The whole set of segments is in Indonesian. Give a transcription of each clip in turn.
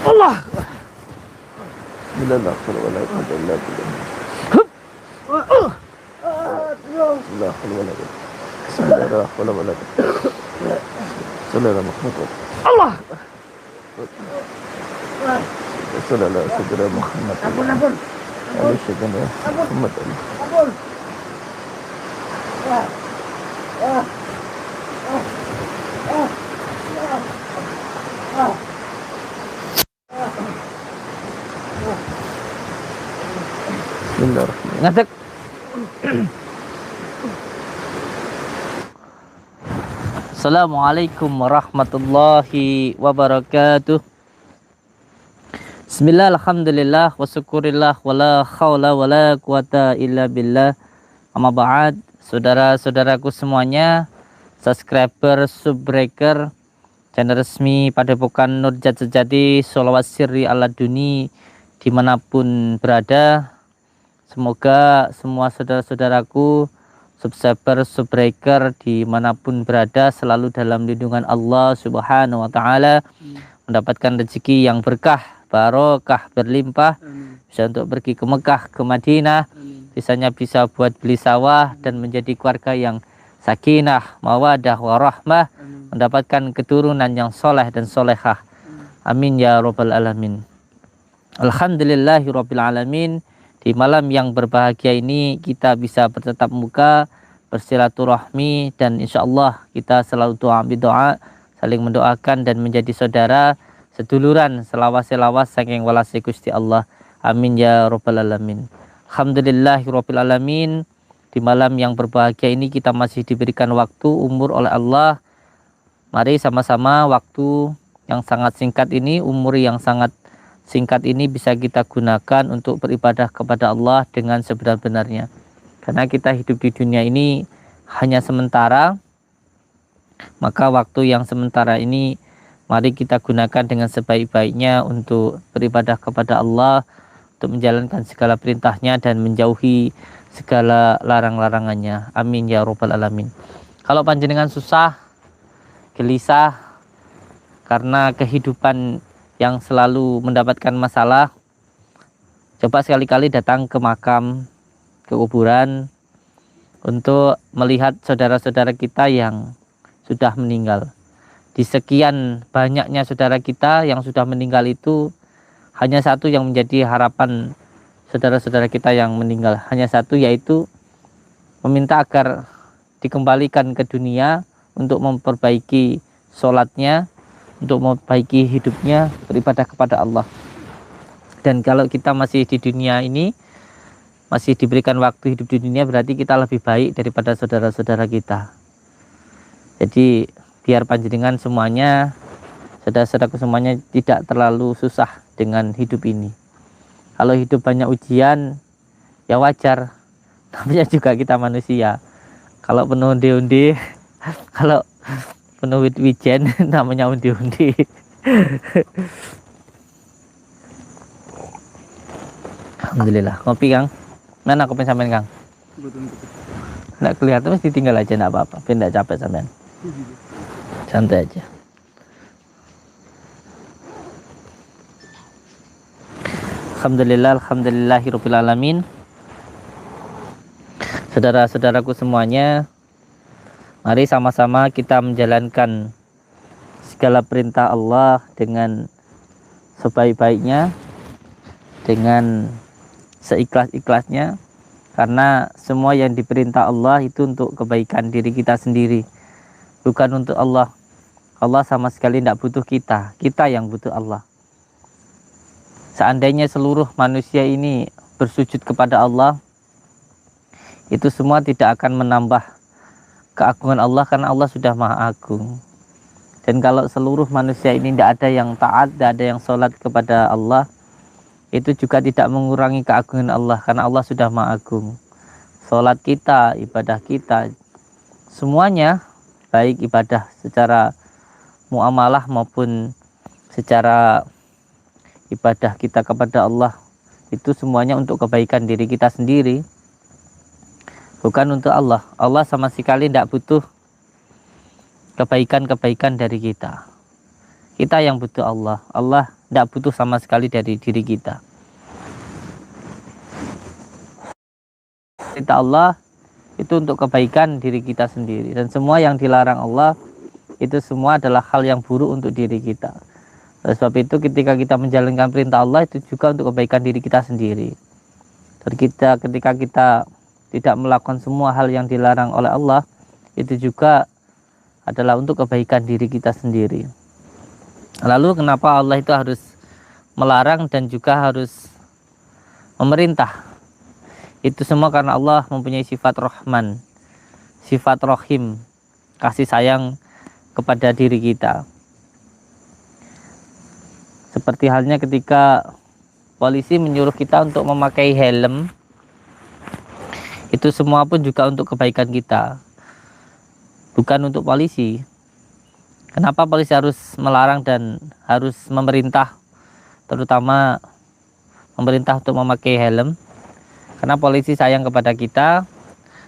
Allah. Bila la haula wala quwwata illa billah. La haula wala quwwata. Sallallahu Muhammad. Allah. Sallallahu saudara Muhammad. Ampun. Muhammad. Ampun. Bismillahirrahmanirrahim. Ngadeg. Assalamualaikum warahmatullahi wabarakatuh. Bismillah, alhamdulillah, wa syukurillah, wa la khawla wa la quwata illa billah. Amma ba'd, saudara-saudaraku semuanya, subscriber, subbreaker, channel resmi Padepokan Nurjat Sejati, Sholawat Sirri ala Duni, dimanapun berada. Semoga semua saudara-saudaraku, subscriber, subbreaker, dimanapun berada, selalu dalam lindungan Allah Subhanahu wa Ta'ala, mendapatkan rezeki yang berkah, barokah, berlimpah, bisa untuk pergi ke Mekah, ke Madinah, bisanya bisa buat beli sawah dan menjadi keluarga yang sakinah, mawadah, warahmah, mendapatkan keturunan yang soleh dan solehah. Amin ya rabbal alamin. Alhamdulillahi rabbil alamin. Di malam yang berbahagia ini kita bisa bertatap muka, bersilaturahmi, dan insya Allah kita selalu doa bidoa, saling mendoakan dan menjadi saudara, seduluran, selawas-selawas saking walasi Gusti Allah. Amin ya rabbal alamin. Alhamdulillahi rabbil alamin. Di malam yang berbahagia ini kita masih diberikan waktu, umur oleh Allah. Mari sama-sama waktu yang sangat singkat ini, umur yang sangat singkat ini bisa kita gunakan untuk beribadah kepada Allah dengan sebenar-benarnya. Karena kita hidup di dunia ini hanya sementara, maka waktu yang sementara ini mari kita gunakan dengan sebaik-baiknya untuk beribadah kepada Allah, untuk menjalankan segala perintahnya dan menjauhi segala larang-larangannya. Amin ya rabbal alamin. Kalau panjenengan susah, gelisah karena kehidupan yang selalu mendapatkan masalah, coba sekali-kali datang ke makam, ke kuburan, untuk melihat saudara-saudara kita yang sudah meninggal. Di sekian banyaknya saudara kita yang sudah meninggal itu, hanya satu yang menjadi harapan saudara-saudara kita yang meninggal, hanya satu, yaitu meminta agar dikembalikan ke dunia untuk memperbaiki sholatnya, untuk memperbaiki hidupnya, beribadah kepada Allah. Dan kalau kita masih di dunia ini, masih diberikan waktu hidup di dunia, berarti kita lebih baik daripada saudara-saudara kita. Jadi biar panjenengan semuanya, saudara-saudaraku semuanya, tidak terlalu susah dengan hidup ini. Kalau hidup banyak ujian, ya wajar, namanya juga kita manusia. Kalau penuh undi-undi, kalau penuh wijen, namanya undi-undi. Alhamdulillah. Ngopi Kang? Mana kopi sampean Kang? Nggak kelihatan, mesti tinggal aja, nggak apa-apa. Biar nggak capek sampean. Santai aja. Alhamdulillah, alhamdulillahirabbil alamin. Saudara-saudaraku semuanya, mari sama-sama kita menjalankan segala perintah Allah dengan sebaik-baiknya, dengan seikhlas-ikhlasnya, karena semua yang diperintah Allah itu untuk kebaikan diri kita sendiri, bukan untuk Allah. Allah sama sekali tidak butuh kita, kita yang butuh Allah. Seandainya seluruh manusia ini bersujud kepada Allah, itu semua tidak akan menambah keagungan Allah, karena Allah sudah maha agung. Dan kalau seluruh manusia ini tidak ada yang taat, tidak ada yang sholat kepada Allah, itu juga tidak mengurangi keagungan Allah, karena Allah sudah maha agung. Sholat kita, ibadah kita, semuanya, baik ibadah secara muamalah maupun secara ibadah kita kepada Allah, itu semuanya untuk kebaikan diri kita sendiri, bukan untuk Allah. Allah sama sekali tidak butuh kebaikan-kebaikan dari kita. Kita yang butuh Allah. Allah tidak butuh sama sekali dari diri kita. Perintah Allah itu untuk kebaikan diri kita sendiri. Dan semua yang dilarang Allah itu semua adalah hal yang buruk untuk diri kita. Oleh sebab itu ketika kita menjalankan perintah Allah itu juga untuk kebaikan diri kita sendiri. Dan ketika kita tidak melakukan semua hal yang dilarang oleh Allah, itu juga adalah untuk kebaikan diri kita sendiri. Lalu kenapa Allah itu harus melarang dan juga harus memerintah? Itu semua karena Allah mempunyai sifat Rahman, sifat Rahim, kasih sayang kepada diri kita. Seperti halnya ketika polisi menyuruh kita untuk memakai helm, itu semua pun juga untuk kebaikan kita, bukan untuk polisi. Kenapa polisi harus melarang dan harus memerintah, terutama memerintah untuk memakai helm? Karena polisi sayang kepada kita,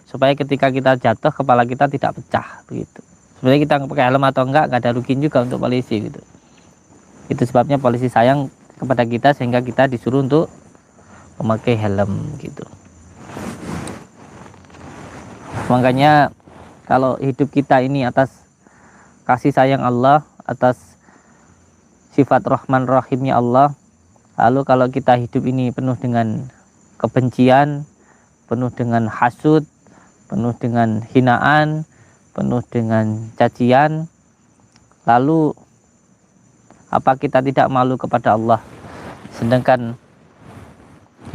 supaya ketika kita jatuh kepala kita tidak pecah begitu. Sebenarnya kita pakai helm atau enggak ada rugi juga untuk polisi gitu. Itu sebabnya polisi sayang kepada kita sehingga kita disuruh untuk memakai helm gitu. Makanya kalau hidup kita ini atas kasih sayang Allah, atas sifat Rahman Rahimnya Allah, lalu kalau kita hidup ini penuh dengan kebencian, penuh dengan hasud, penuh dengan hinaan, penuh dengan cacian, lalu apa kita tidak malu kepada Allah? Sedangkan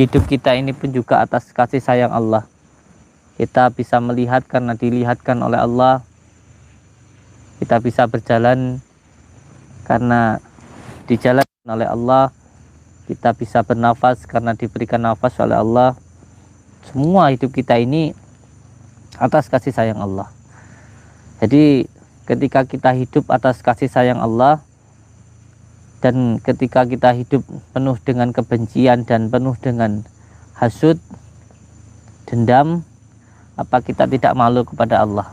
hidup kita ini pun juga atas kasih sayang Allah. Kita bisa melihat karena dilihatkan oleh Allah. Kita bisa berjalan karena dijalankan oleh Allah. Kita bisa bernafas karena diberikan nafas oleh Allah. Semua hidup kita ini atas kasih sayang Allah. Jadi ketika kita hidup atas kasih sayang Allah, dan ketika kita hidup penuh dengan kebencian dan penuh dengan hasud, dendam, apa kita tidak malu kepada Allah?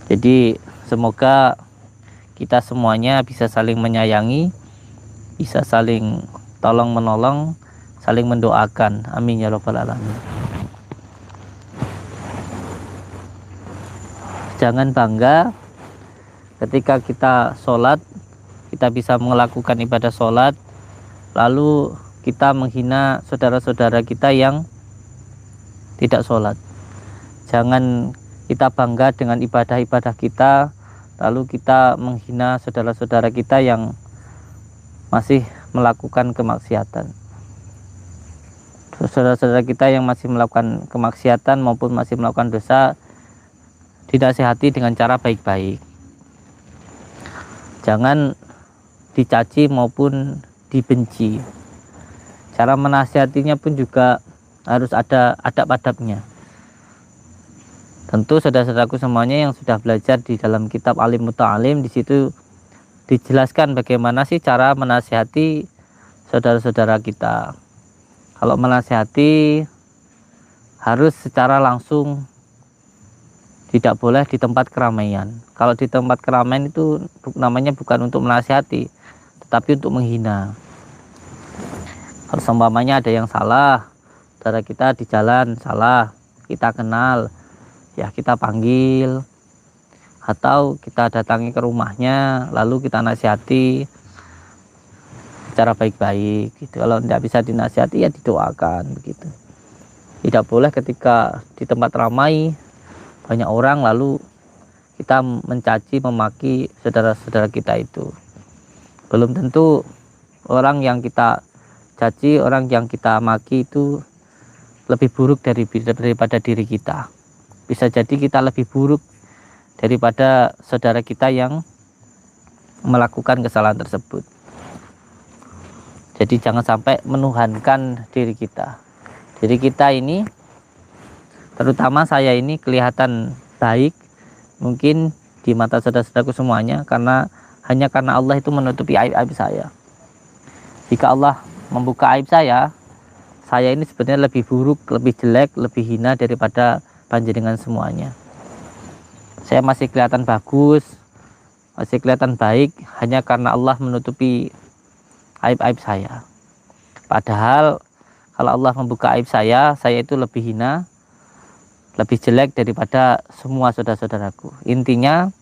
Jadi semoga kita semuanya bisa saling menyayangi, bisa saling tolong menolong, saling mendoakan. Amin ya rabbal alamin. Jangan bangga ketika kita sholat, kita bisa melakukan ibadah sholat, lalu kita menghina saudara-saudara kita yang tidak sholat. Jangan kita bangga dengan ibadah-ibadah kita, lalu kita menghina saudara-saudara kita yang masih melakukan kemaksiatan. Saudara-saudara kita yang masih melakukan kemaksiatan maupun masih melakukan dosa, dinasihati dengan cara baik-baik. Jangan dicaci maupun dibenci. Cara menasihatinya pun juga harus ada adab-adabnya. Tentu saudara-saudaraku semuanya yang sudah belajar di dalam kitab Alim Muta'alim, di situ dijelaskan bagaimana sih cara menasihati saudara-saudara kita. Kalau menasihati harus secara langsung, tidak boleh di tempat keramaian. Kalau di tempat keramaian itu namanya bukan untuk menasihati, tetapi untuk menghina. Kalau seumpamanya ada yang salah, saudara kita di jalan salah, kita kenal, ya kita panggil, atau kita datangi ke rumahnya, lalu kita nasihati secara baik-baik gitu. Kalau tidak bisa dinasihati ya didoakan begitu. Tidak boleh ketika di tempat ramai banyak orang lalu kita mencaci, memaki saudara-saudara kita itu. Belum tentu orang yang kita caci, orang yang kita maki itu lebih buruk daripada diri kita. Bisa jadi kita lebih buruk daripada saudara kita yang melakukan kesalahan tersebut. Jadi jangan sampai menuhankan diri kita. Diri kita ini, terutama saya ini kelihatan baik mungkin di mata saudara-saudaraku semuanya hanya karena Allah itu menutupi aib-aib saya. Jika Allah membuka aib saya ini sebenarnya lebih buruk, lebih jelek, lebih hina daripada panjenengan semuanya. saya masih kelihatan bagus, masih kelihatan baik, hanya karena Allah menutupi aib-aib saya. Padahal kalau Allah membuka aib saya itu lebih hina, lebih jelek daripada semua saudara-saudaraku. Intinya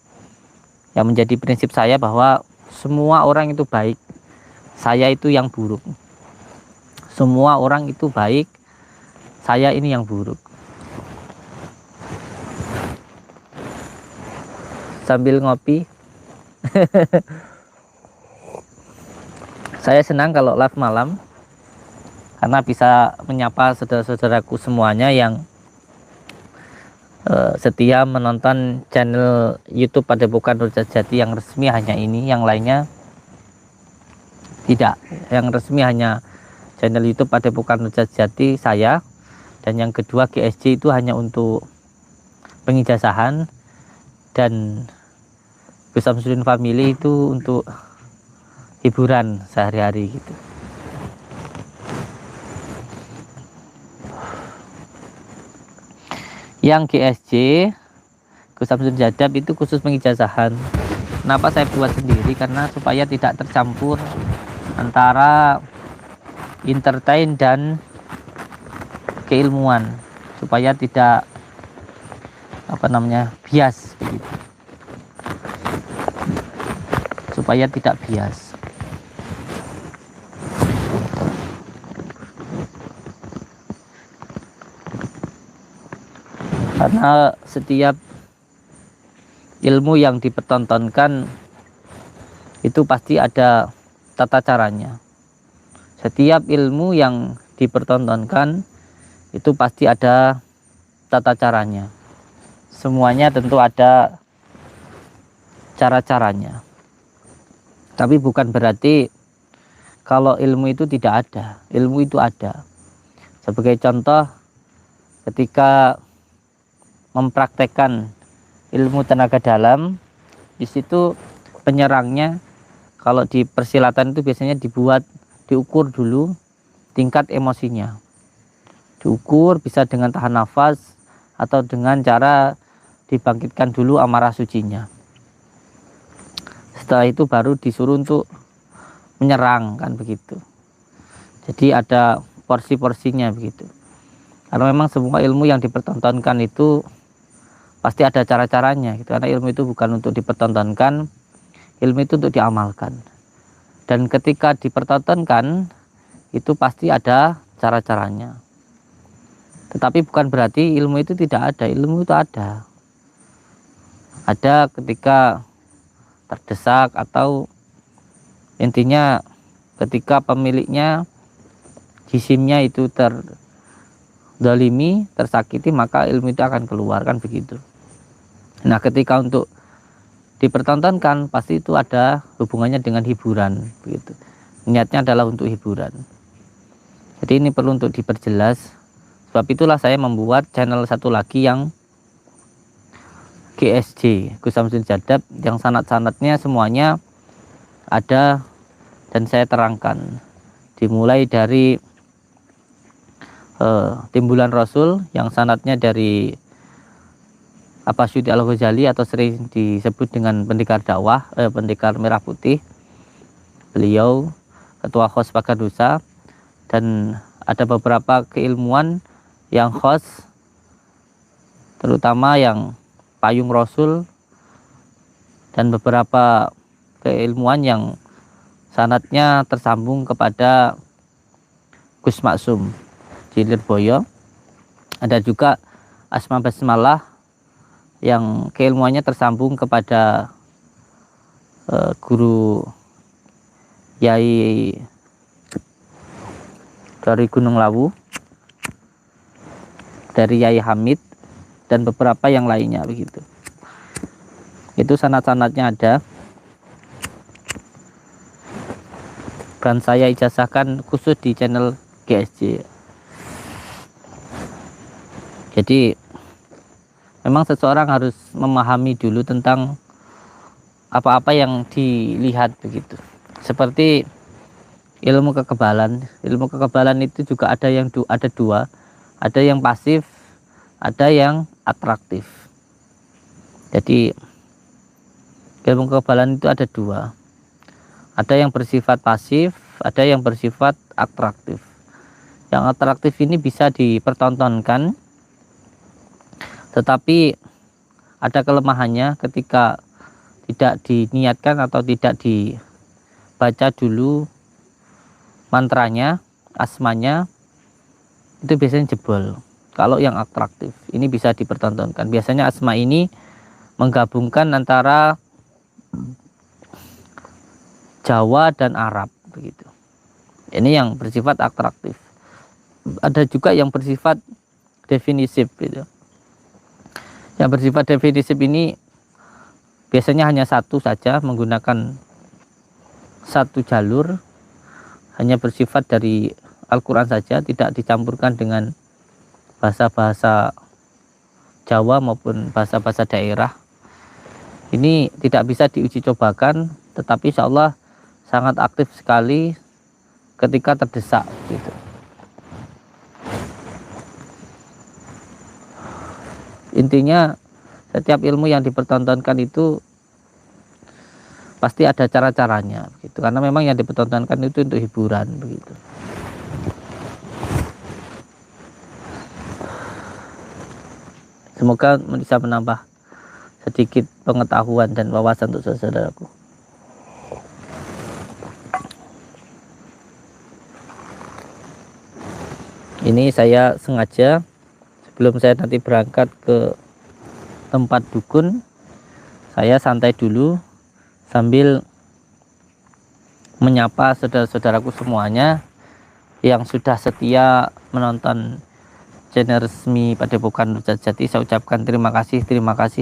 yang menjadi prinsip saya bahwa semua orang itu baik, saya itu yang buruk. Semua orang itu baik, saya ini yang buruk. Sambil ngopi. Saya senang kalau live malam karena bisa menyapa saudara-saudaraku semuanya yang setia menonton channel YouTube Padepokan Nur Jati yang resmi hanya ini, yang lainnya tidak. Yang resmi hanya channel YouTube Padepokan Nur Jati saya, dan yang kedua GSJ itu hanya untuk pengijazahan, dan Gus Samsudin Family itu untuk hiburan sehari-hari gitu. Yang GSJ Gus Samsudin Jadab itu khusus pengijazahan. Kenapa saya buat sendiri? Karena supaya tidak tercampur antara entertain dan keilmuan, supaya tidak bias begitu. Supaya tidak bias. Karena setiap ilmu yang dipertontonkan itu pasti ada tata caranya. Setiap ilmu yang dipertontonkan itu pasti ada tata caranya. Semuanya tentu ada cara-caranya. Tapi bukan berarti kalau ilmu itu tidak ada. Ilmu itu ada. Sebagai contoh, ketika mempraktekkan ilmu tenaga dalam, di situ penyerangnya kalau di persilatan itu biasanya diukur dulu tingkat emosinya. Diukur bisa dengan tahan nafas atau dengan cara dibangkitkan dulu amarah sucinya. Setelah itu baru disuruh untuk menyerang, kan begitu. Jadi ada porsi-porsinya begitu. Karena memang semua ilmu yang dipertontonkan itu pasti ada cara-caranya gitu. Karena ilmu itu bukan untuk dipertontonkan, ilmu itu untuk diamalkan. Dan ketika dipertontonkan itu pasti ada cara-caranya. Tetapi bukan berarti ilmu itu tidak ada. Ilmu itu ada. Ada ketika terdesak, atau intinya ketika pemiliknya, jisimnya itu terdolimi, tersakiti, maka ilmu itu akan keluar, kan begitu. Nah, ketika untuk dipertontonkan pasti itu ada hubungannya dengan hiburan begitu. Niatnya adalah untuk hiburan. Jadi ini perlu untuk diperjelas. Sebab itulah saya membuat channel satu lagi yang GSJ, Gus Samsudin Jadab, yang sanad-sanadnya semuanya ada dan saya terangkan. Dimulai dari Timbulan Rasul yang sanadnya dari Abasyuti Al-Ghazali atau sering disebut dengan pendekar dakwah, pendekar merah putih. Beliau ketua khos Pagadusa, dan ada beberapa keilmuan yang khos, terutama yang Payung Rasul, dan beberapa keilmuan yang sanadnya tersambung kepada Gus Maksum di Lirboyo. Ada juga Asma Basmalah yang keilmuannya tersambung kepada guru Yai dari Gunung Lawu, dari Yai Hamid, dan beberapa yang lainnya begitu. Itu sanad-sanadnya ada, dan saya ijazahkan khusus di channel GSJ. Jadi memang seseorang harus memahami dulu tentang apa-apa yang dilihat begitu. Seperti ilmu kekebalan. Ilmu kekebalan itu juga ada dua. Ada yang pasif, ada yang atraktif. Jadi ilmu kekebalan itu ada dua, ada yang bersifat pasif, ada yang bersifat atraktif. Yang atraktif ini bisa dipertontonkan, tetapi ada kelemahannya ketika tidak diniatkan atau tidak dibaca dulu mantranya, asmanya, itu biasanya jebol. Kalau yang atraktif ini bisa dipertontonkan. Biasanya asma ini menggabungkan antara Jawa dan Arab begitu. Ini yang bersifat atraktif. Ada juga yang bersifat definisif gitu. Yang bersifat definisif ini biasanya hanya satu saja, menggunakan satu jalur, hanya bersifat dari Al-Quran saja, tidak dicampurkan dengan bahasa-bahasa Jawa maupun bahasa-bahasa daerah. Ini tidak bisa diuji cobakan, tetapi insya Allah sangat aktif sekali ketika terdesak gitu. Intinya setiap ilmu yang dipertontonkan itu pasti ada cara-caranya begitu, karena memang yang dipertontonkan itu untuk hiburan begitu. Semoga bisa menambah sedikit pengetahuan dan wawasan untuk saudaraku. Ini saya sengaja sebelum saya nanti berangkat ke tempat dukun, saya santai dulu sambil menyapa saudara-saudaraku semuanya yang sudah setia menonton channel resmi Padepokan Nur Jati. Saya ucapkan terima kasih,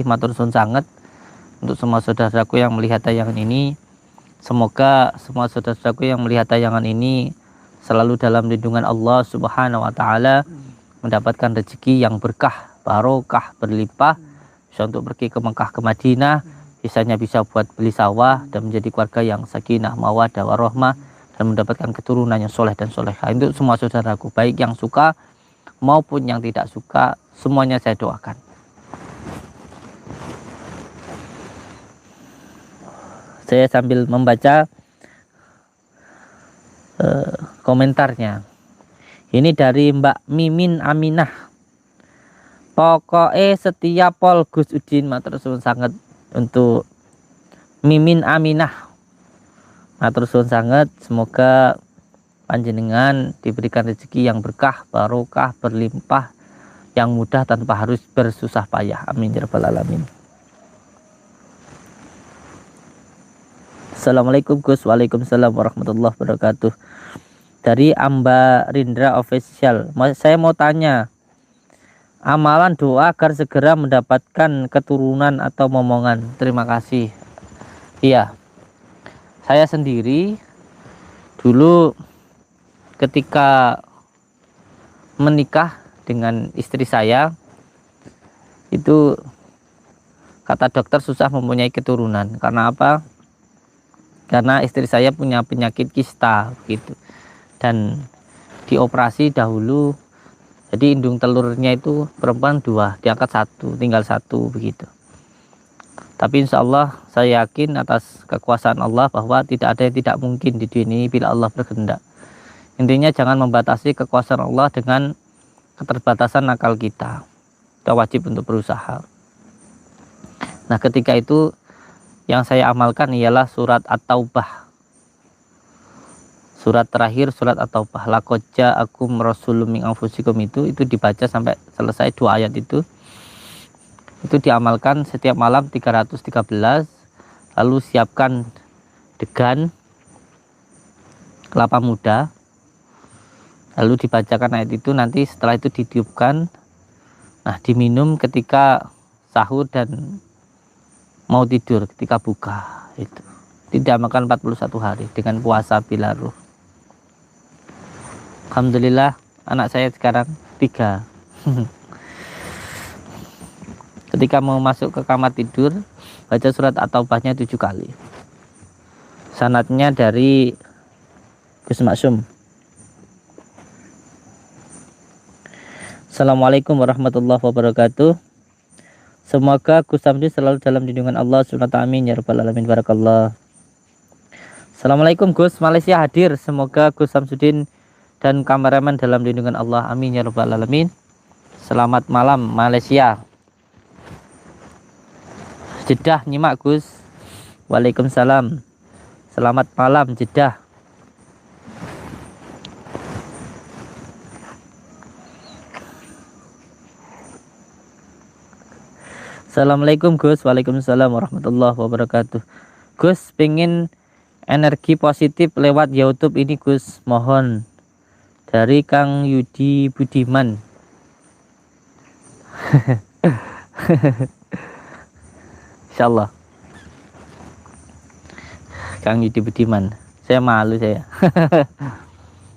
matur suwun sangat untuk semua saudaraku yang melihat tayangan ini. Semoga semua saudaraku yang melihat tayangan ini selalu dalam lindungan Allah Subhanahu wa taala, mendapatkan rezeki yang berkah, barokah, berlimpah, bisa untuk pergi ke Mekah, ke Madinah, sisanya bisa buat beli sawah dan menjadi keluarga yang sakinah, mawaddah, warahmah, dan mendapatkan keturunan yang soleh dan solehah. Untuk semua saudaraku, baik yang suka maupun yang tidak suka, semuanya saya doakan. Saya sambil membaca komentarnya. Ini dari Mbak Mimin Aminah. Pokoknya setiap pol Gus Udin, matur suwun sangat untuk Mimin Aminah. Matur suwun sangat, semoga panjenengan diberikan rezeki yang berkah, barokah, berlimpah, yang mudah tanpa harus bersusah payah. Amin ya rabbal alamin. Assalamualaikum Gus. Waalaikumsalam warahmatullahi wabarakatuh. Dari Amba Rindra Official, saya mau tanya, amalan doa agar segera mendapatkan keturunan atau momongan. Terima kasih. Iya, saya sendiri dulu ketika menikah dengan istri saya, itu kata dokter susah mempunyai keturunan. Karena apa? Karena istri saya punya penyakit kista gitu, dan dioperasi dahulu, jadi indung telurnya itu perempuan 2, diangkat 1, tinggal 1 begitu. Tapi insya Allah saya yakin atas kekuasaan Allah bahwa tidak ada yang tidak mungkin di dunia ini bila Allah berkehendak. Intinya jangan membatasi kekuasaan Allah dengan keterbatasan akal kita. Kita wajib untuk berusaha. Nah, ketika itu yang saya amalkan ialah surat At-Taubah. Surat terakhir surat At-Taubah, laqad ja'akum rasulun min anfusikum, itu dibaca sampai selesai 2 ayat itu diamalkan setiap malam 313. Lalu siapkan degan kelapa muda, lalu dibacakan ayat itu, nanti setelah itu ditiupkan, nah diminum ketika sahur dan mau tidur, ketika buka. Itu tidak makan 41 hari dengan puasa bila ruh. Alhamdulillah anak saya sekarang 3. Ketika mau masuk ke kamar tidur, baca surat At-Taubahnya 7 kali. Sanadnya dari Gus Maksum. Assalamualaikum warahmatullahi wabarakatuh. Semoga Gus Samsudin selalu dalam lindungan Allah SWT. Amin ya rabbal alamin. Barakallah. Assalamualaikum Gus, Malaysia hadir. Semoga Gus Samsudin dan kameramen dalam lindungan Allah. Amin ya rabbal alamin. Selamat malam Malaysia. Jeddah nyimak Gus. Waalaikumsalam. Selamat malam Jeddah. Assalamualaikum Gus. Waalaikumsalam warahmatullahi wabarakatuh. Gus pengen energi positif lewat YouTube ini Gus, mohon. Dari Kang Yudi Budiman. Insyaallah. Kang Yudi Budiman. Saya malu saya.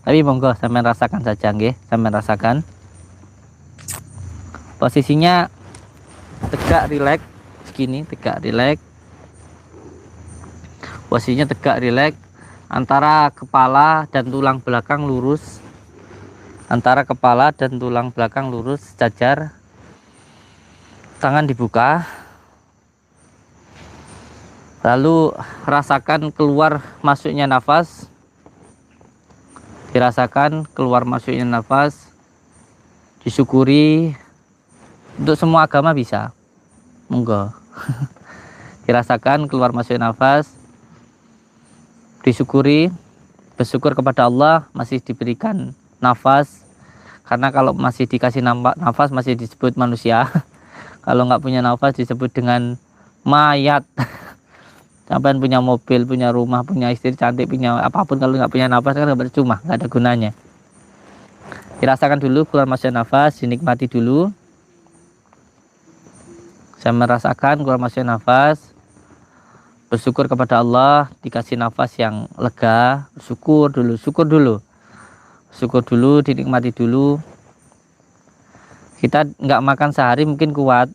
Tapi monggo sampean rasakan saja nggih, sampean rasakan. Posisinya tegak rileks segini, tegak rileks. Posisinya tegak rileks, antara kepala dan tulang belakang lurus. Antara kepala dan tulang belakang lurus sejajar. Tangan dibuka. Lalu rasakan keluar masuknya nafas. Dirasakan keluar masuknya nafas. Disyukuri. Untuk semua agama bisa. Monggo. Dirasakan keluar masuk nafas. Disyukuri. Bersyukur kepada Allah masih diberikan nafas. Karena kalau masih dikasih nafas masih disebut manusia. Kalau nggak punya nafas disebut dengan mayat. Sampai punya mobil, punya rumah, punya istri cantik, punya apapun, kalau nggak punya nafas kan nggak percuma, nggak ada gunanya. Dirasakan dulu keluar masuk nafas, dinikmati dulu. Saya merasakan keluar masuk nafas, bersyukur kepada Allah dikasih nafas yang lega, syukur dulu, dinikmati dulu. Kita nggak makan sehari mungkin kuat,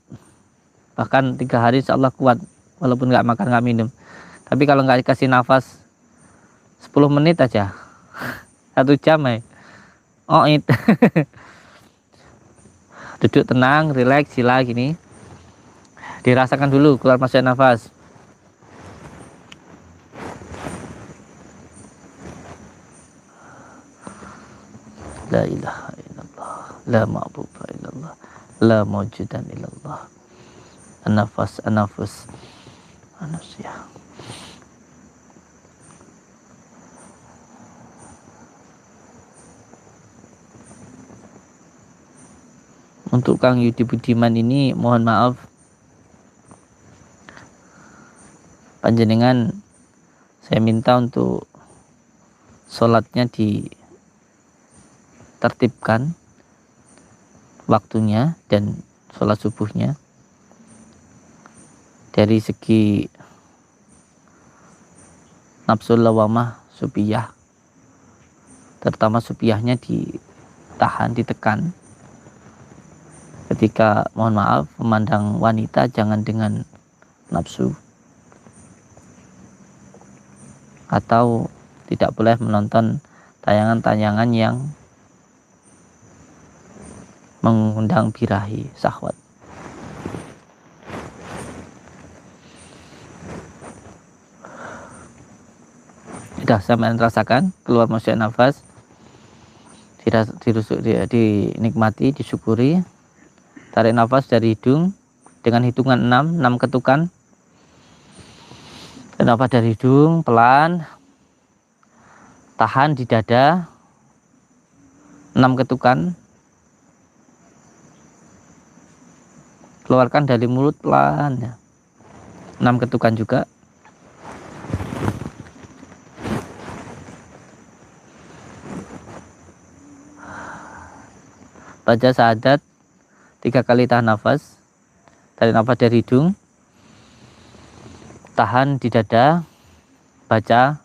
bahkan 3 hari insya Allah kuat, walaupun nggak makan nggak minum. Tapi kalau nggak dikasih nafas 10 menit aja, 1 jam ya, duduk tenang, rileks, sila gini. Dirasakan dulu keluar masuk nafas. La ilaha illallah, la ma'budu illallah, la mawjudan illallah. An-nafas, an-nafas, manusia. Untuk Kang Yudi Budiman ini mohon maaf, panjenengan saya minta untuk sholatnya ditertibkan waktunya dan sholat subuhnya. Dari segi nafsul lawamah supiyah, terutama supiyahnya ditahan, ditekan. Ketika mohon maaf memandang wanita jangan dengan nafsu, atau tidak boleh menonton tayangan-tayangan yang mengundang birahi syahwat. Sudah sampai rasakan keluar masuk nafas, dinikmati, disyukuri. Tarik nafas dari hidung dengan hitungan 6 ketukan. Tarik nafas dari hidung pelan, tahan di dada 6 ketukan. Keluarkan dari mulut pelan ya. 6 ketukan juga. Baca syahadat 3 kali, tahan nafas. Tarik nafas dari hidung, tahan di dada, baca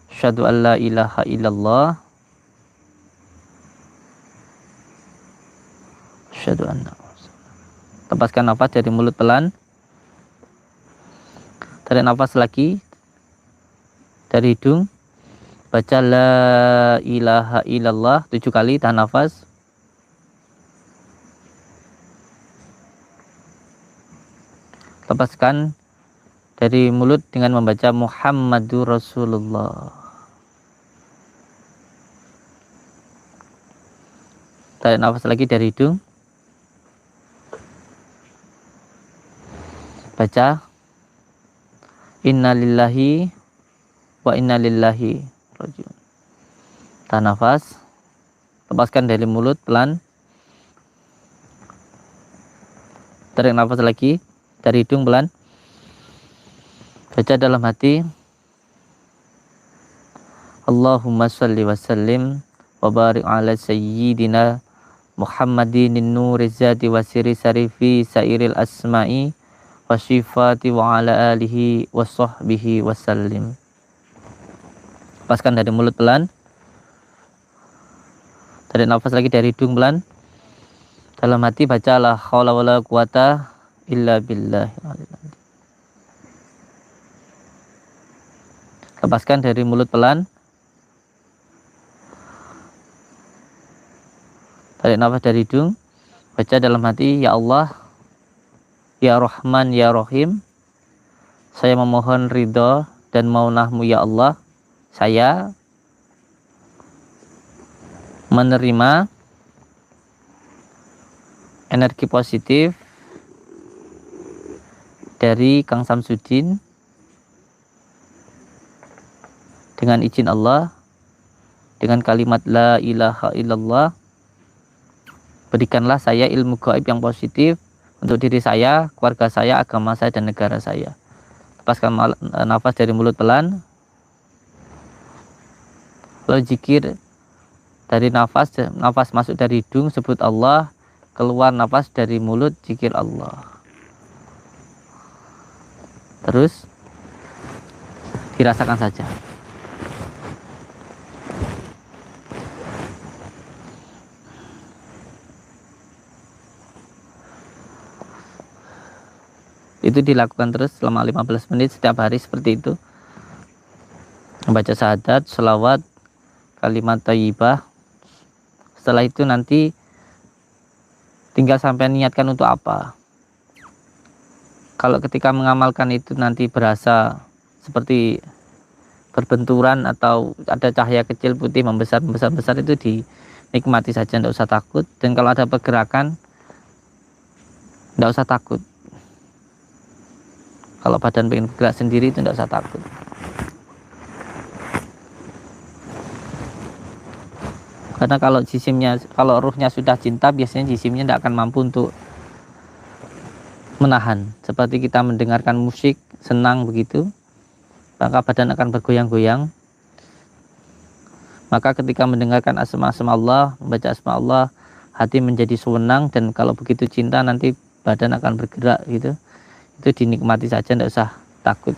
asyhadu alla ilaha illallah, asyhadu anna. Lepaskan nafas dari mulut pelan. Tarik nafas lagi dari hidung, baca la ilaha illallah 7 kali, tahan nafas. lepaskan dari mulut dengan membaca Muhammadur Rasulullah. Tarik nafas lagi dari hidung. Baca innalillahi wa inna lillahi rajiun. Tahan nafas. Lepaskan dari mulut pelan. Tarik nafas lagi dari hidung pelan. Baca dalam hati Allahumma sholli wa sallim wa barik ala sayyidina Muhammadin nuriz zati wa siri sarifi sairil asma'i wa sifati wa ala alihi wa sahbihi wa sallim. Lepaskan dari mulut pelan. Tarik nafas lagi dari hidung pelan. Dalam hati baca la haula wala quwata illa billah. Lepaskan dari mulut pelan. Tarik nafas dari hidung. Baca dalam hati, ya Allah, ya Rahman, ya Rahim, saya memohon ridho dan maunahmu ya Allah. Saya menerima energi positif dari Kang Samsudin dengan izin Allah, dengan kalimat la ilaha illallah. Berikanlah saya ilmu gaib yang positif untuk diri saya, keluarga saya, agama saya, dan negara saya. Lepaskan nafas dari mulut pelan. Lalu zikir dari nafas masuk dari hidung, sebut Allah. Keluar nafas dari mulut, zikir Allah. Terus dirasakan saja. Itu dilakukan terus selama 15 menit setiap hari seperti itu. Membaca syahadat, selawat, kalimat thayyibah. Setelah itu nanti tinggal sampai niatkan untuk apa. Kalau ketika mengamalkan itu nanti berasa seperti berbenturan atau ada cahaya kecil putih membesar itu dinikmati saja, tidak usah takut. Dan kalau ada pergerakan, tidak usah takut. Kalau badan pengen bergerak sendiri itu tidak usah takut. Karena kalau ruhnya sudah cinta, biasanya jisimnya tidak akan mampu untuk menahan. Seperti kita mendengarkan musik, senang begitu, maka badan akan bergoyang-goyang. Maka ketika mendengarkan asma-asma Allah, membaca asma Allah, hati menjadi senang, dan kalau begitu cinta nanti badan akan bergerak gitu. Itu dinikmati saja, tidak usah takut.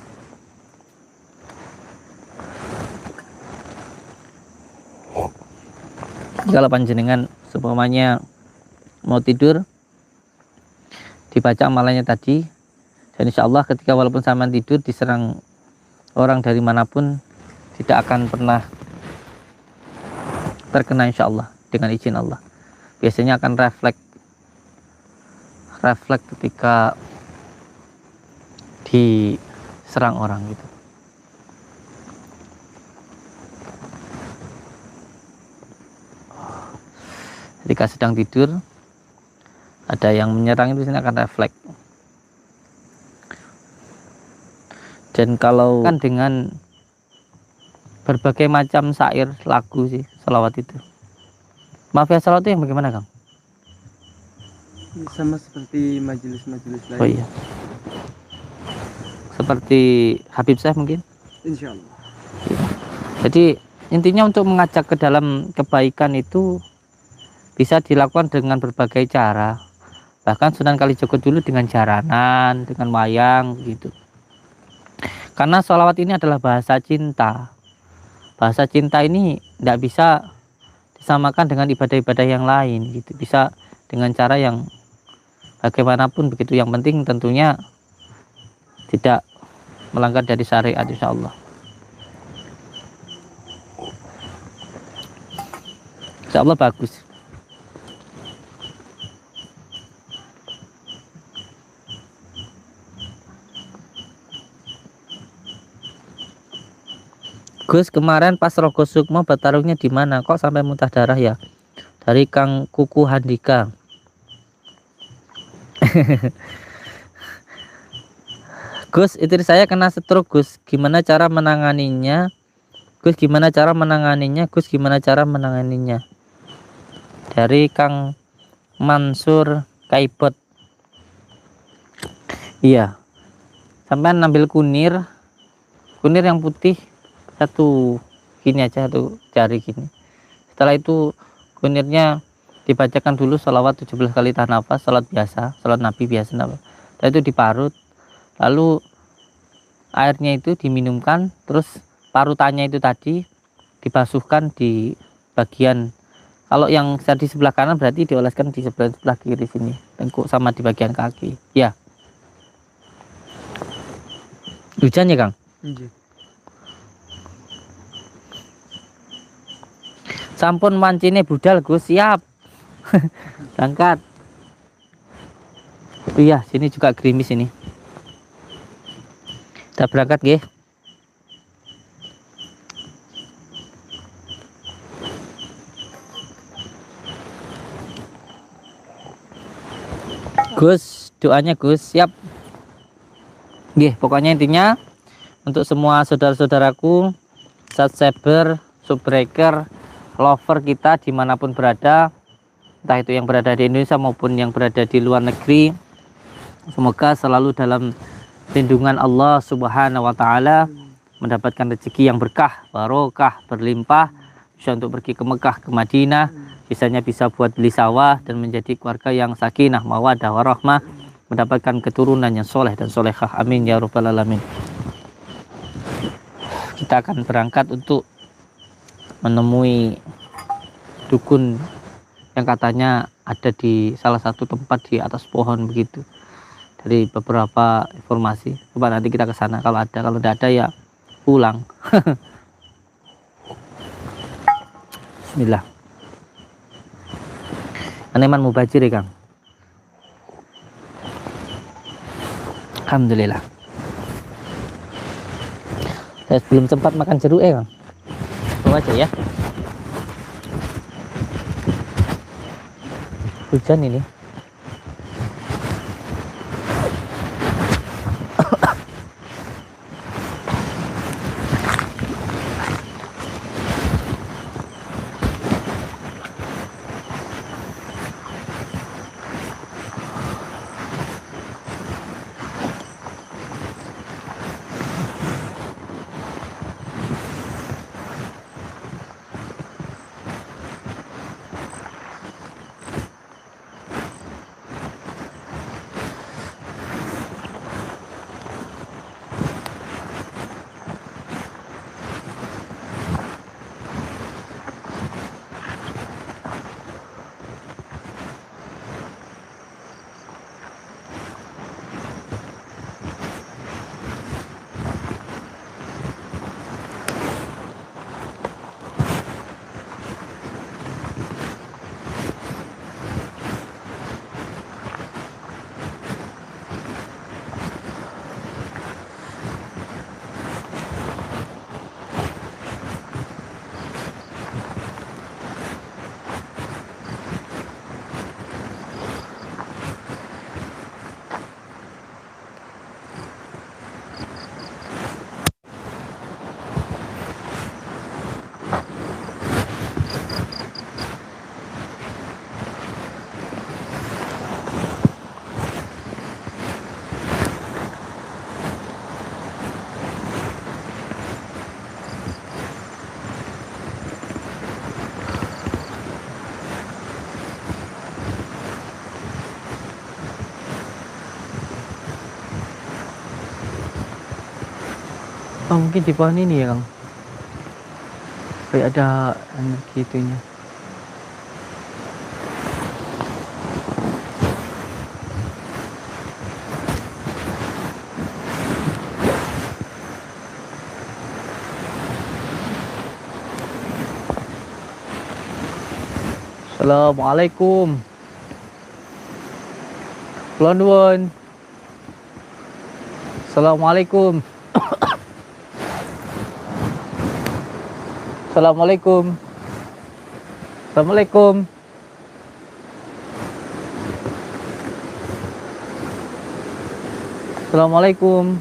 Kalau panjenengan seumpamanya mau tidur, dibaca amalannya tadi, dan insya Allah ketika walaupun sampean tidur diserang orang dari manapun, tidak akan pernah terkena insya Allah dengan izin Allah. Biasanya akan refleks ketika diserang orang gitu. Ketika sedang tidur, ada yang menyerang itu sini akan refleks. Dan kalau kan dengan berbagai macam syair lagu sih selawat itu. Maaf ya, selawat itu yang bagaimana Kang? Sama seperti majelis-majelis lain. Oh iya. Seperti Habib Syekh mungkin? Insya Allah. Jadi intinya untuk mengajak ke dalam kebaikan itu bisa dilakukan dengan berbagai cara. Bahkan Sunan Kalijogo dulu dengan jaranan, dengan wayang gitu. Karena sholawat ini adalah bahasa cinta. Bahasa cinta ini tidak bisa disamakan dengan ibadah-ibadah yang lain gitu. Bisa dengan cara yang bagaimanapun begitu. Yang penting tentunya tidak melanggar dari syariat insya Allah. Insya Allah bagus. Gus, kemarin pas Rogo Sukmo bertarungnya di mana? Kok sampai muntah darah ya? Dari Kang Kuku Handika. Gus, istri saya kena stroke, Gus. Gimana cara menanganinya? Gus, gimana cara menanganinya? Gus, gimana cara menanganinya? Dari Kang Mansur Kaibot. Iya. Sampai ambil kunir yang putih satu gini aja, satu jari gini. Setelah itu kunirnya dibacakan dulu sholawat 17 kali tahan nafas, sholat biasa, sholat nabi biasa. Setelah itu diparut, lalu airnya itu diminumkan, terus parutannya itu tadi dibasuhkan di bagian, kalau yang di sebelah kanan berarti dioleskan di sebelah kiri sini, tengkuk sama di bagian kaki. Ya, hujan ya Kang? Nggih. Sampun mancine budal Gus, siap. Berangkat. Iya, sini juga gerimis ini. Kita berangkat nggih. Gus, doanya Gus, siap. Nggih, pokoknya intinya untuk semua saudara-saudaraku, subscriber, subbreaker, lover kita dimanapun berada, entah itu yang berada di Indonesia maupun yang berada di luar negeri, semoga selalu dalam lindungan Allah Subhanahu wa Ta'ala, mendapatkan rezeki yang berkah, barokah, berlimpah, bisa untuk pergi ke Mekah, ke Madinah, bisanya bisa buat beli sawah dan menjadi keluarga yang sakinah, mawadah, warahmah, mendapatkan keturunan yang soleh dan solehah. Amin ya rabbal alamin. Kita akan berangkat untuk menemui dukun yang katanya ada di salah satu tempat di atas pohon begitu. Dari beberapa informasi, coba nanti kita ke sana, kalau ada, kalau tidak ada ya pulang. Bismillah. Aneman mubajir ya Kang. Alhamdulillah. Saya belum sempat makan jeruk Kang. Tunggu aja ya. Hujan ini. Oh, mungkin di pohon ini ya Kang. Kayak ada energi itunya. Assalamualaikum. Kula nuwun. Assalamualaikum. Assalamualaikum. Assalamualaikum. Assalamualaikum.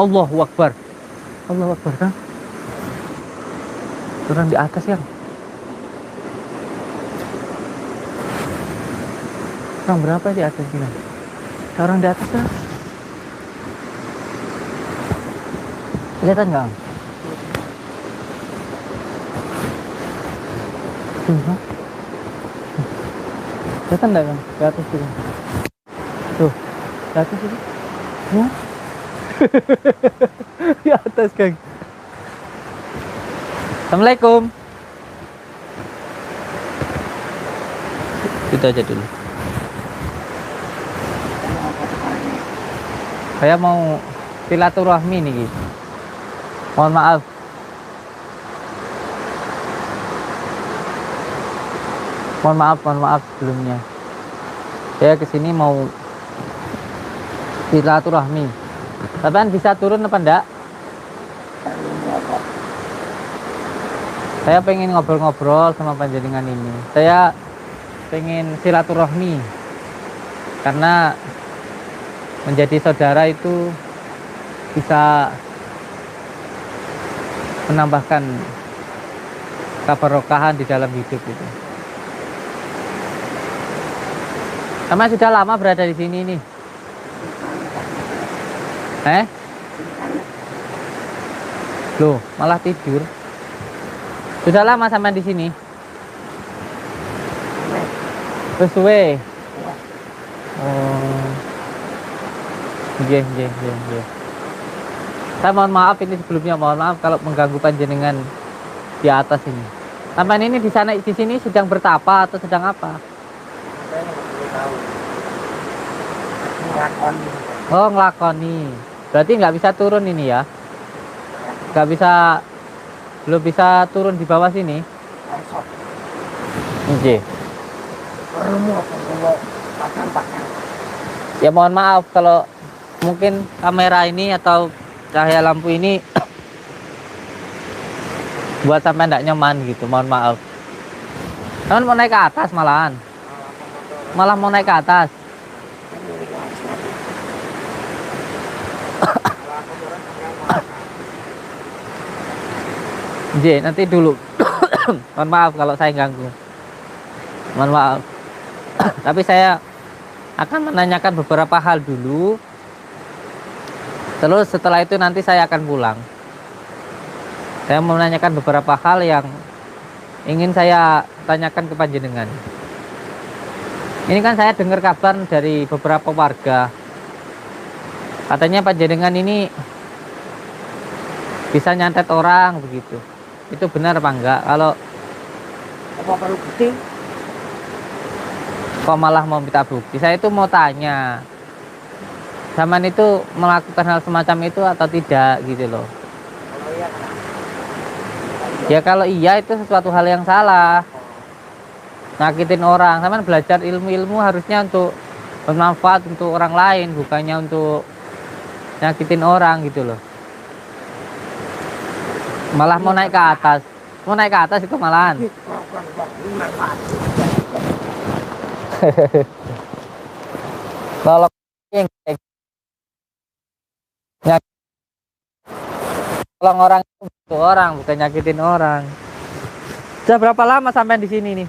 Allahu Akbar. Allahu Akbar, kan? Turun di atas, ya. Orang berapa di atas sini? Orang di atas, kan? Kelihatan nggak? Kelihatan nggak, Kang? Di atas sini. Tuh, di atas sini. Ya. Di atas, Kang. Assalamualaikum. Itu aja dulu. Saya mau silaturahmi nih, Ki. Mohon maaf. Mohon maaf sebelumnya. Saya kesini mau silaturahmi. Tapi bisa turun apa enggak? Saya pengen ngobrol-ngobrol sama panjenengan ini. Saya pengen silaturahmi karena menjadi saudara itu bisa menambahkan keberkahan di dalam hidup itu. Sama sudah lama berada di sini nih. Loh, malah tidur. Sudah lama sampai di sini. Wis suwe. Oh. Nggih. Saya mohon maaf ini sebelumnya, mohon maaf kalau mengganggu panjenengan di atas ini. Sampai ini di sana di sini sedang bertapa atau sedang apa? Oh, ngelakoni. Berarti nggak bisa turun ini ya? Nggak bisa, belum bisa turun di bawah sini? Nggih. Ya mohon maaf kalau mungkin kamera ini atau cahaya lampu ini buat sampai enggak nyaman gitu, mohon maaf. Kan mau naik ke atas malahan. Malah mau naik ke atas. J, nanti dulu. Mohon maaf kalau saya ganggu. Mohon maaf. Tapi saya akan menanyakan beberapa hal dulu. Terus setelah itu nanti saya akan pulang. Saya mau menanyakan beberapa hal yang ingin saya tanyakan ke panjenengan. Ini kan saya dengar kabar dari beberapa warga. Katanya panjenengan ini bisa nyantet orang begitu. Itu benar apa enggak? Kalau apa perlu bukti? Kok malah mau minta bukti? Saya itu mau tanya, zaman itu melakukan hal semacam itu atau tidak gitu loh. Kalau iya kenapa? Ya kalau iya itu sesuatu hal yang salah. Nyakitin orang, sama belajar ilmu-ilmu harusnya untuk bermanfaat untuk orang lain, bukannya untuk nyakitin orang gitu loh. Malah mau naik ke atas. Mau naik ke atas itu malahan. Kalau tolong orang itu orang, bukan nyakitin orang. Sudah berapa lama sampai di sini nih?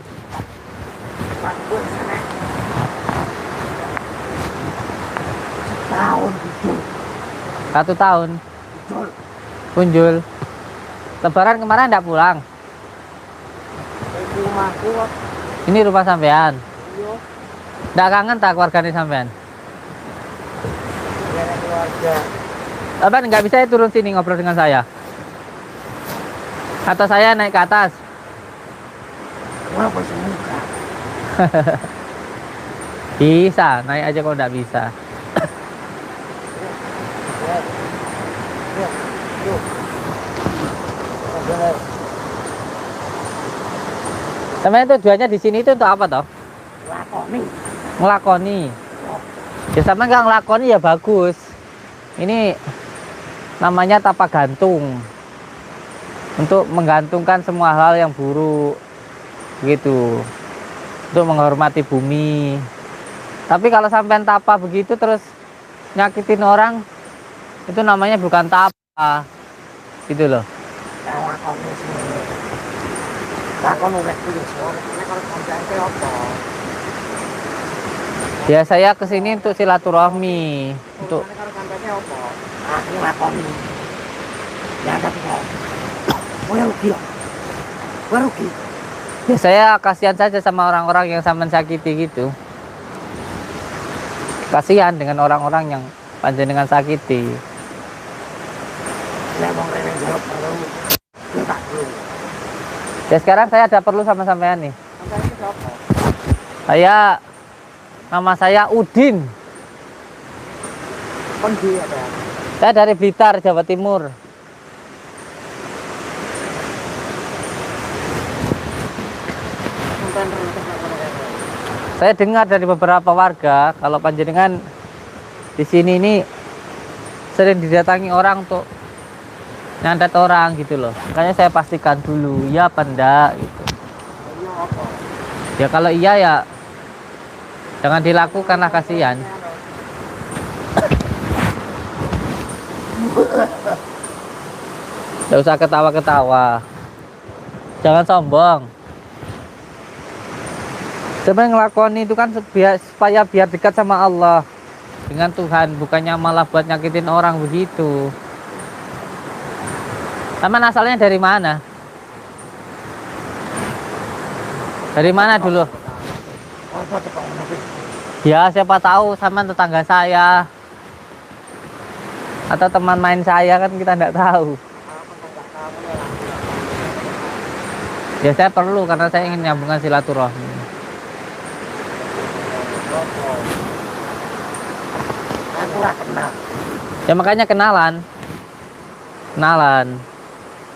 Tahun 1 tahun. betul. Punjul. Lebaran kemarin enggak pulang. Itu rumahku kok. Ini rumah sampean. Iya, Enggak kangen tak keluarganya sampean? ada keluarga. Abang nggak bisa ya turun sini ngobrol dengan saya? Atau saya naik ke atas? Kenapa semuka? Bisa, naik aja kalau nggak bisa. Sebenarnya tujuannya di sini itu untuk apa toh? Lakoni. Ngelakoni. Ya sama nggak ngelakoni ya bagus. Ini namanya tapa gantung. Untuk menggantungkan semua hal yang buruk gitu. Untuk menghormati bumi. Tapi kalau sampean tapa begitu terus nyakitin orang, itu namanya bukan tapa. Gitu loh. Ya saya kesini untuk silaturahmi, untuk ya saya kasihan saja sama orang-orang yang sampean sakiti gitu. Kasihan dengan orang-orang yang panjenengan sakiti. Ya sekarang saya ada perlu sama sampean nih. Nama saya Udin. Saya dari Blitar, Jawa Timur. Saya dengar dari beberapa warga kalau panjenengan di sini ini sering didatangi orang untuk nyantet orang gitu loh. Makanya saya pastikan dulu, iya apa enggak gitu. Ya kalau iya ya jangan dilakukan lah, kasihan. Gak usah ketawa-ketawa. Jangan sombong. Sebenarnya ngelakoni itu kan supaya biar dekat sama Allah dengan Tuhan, bukannya malah buat nyakitin orang begitu. Taman asalnya dari mana? Dari mana dulu? Ya siapa tahu sama tetangga saya atau teman main saya, kan kita nggak tahu. Ya saya perlu karena saya ingin nyambungkan silaturahmi. Ya makanya kenalan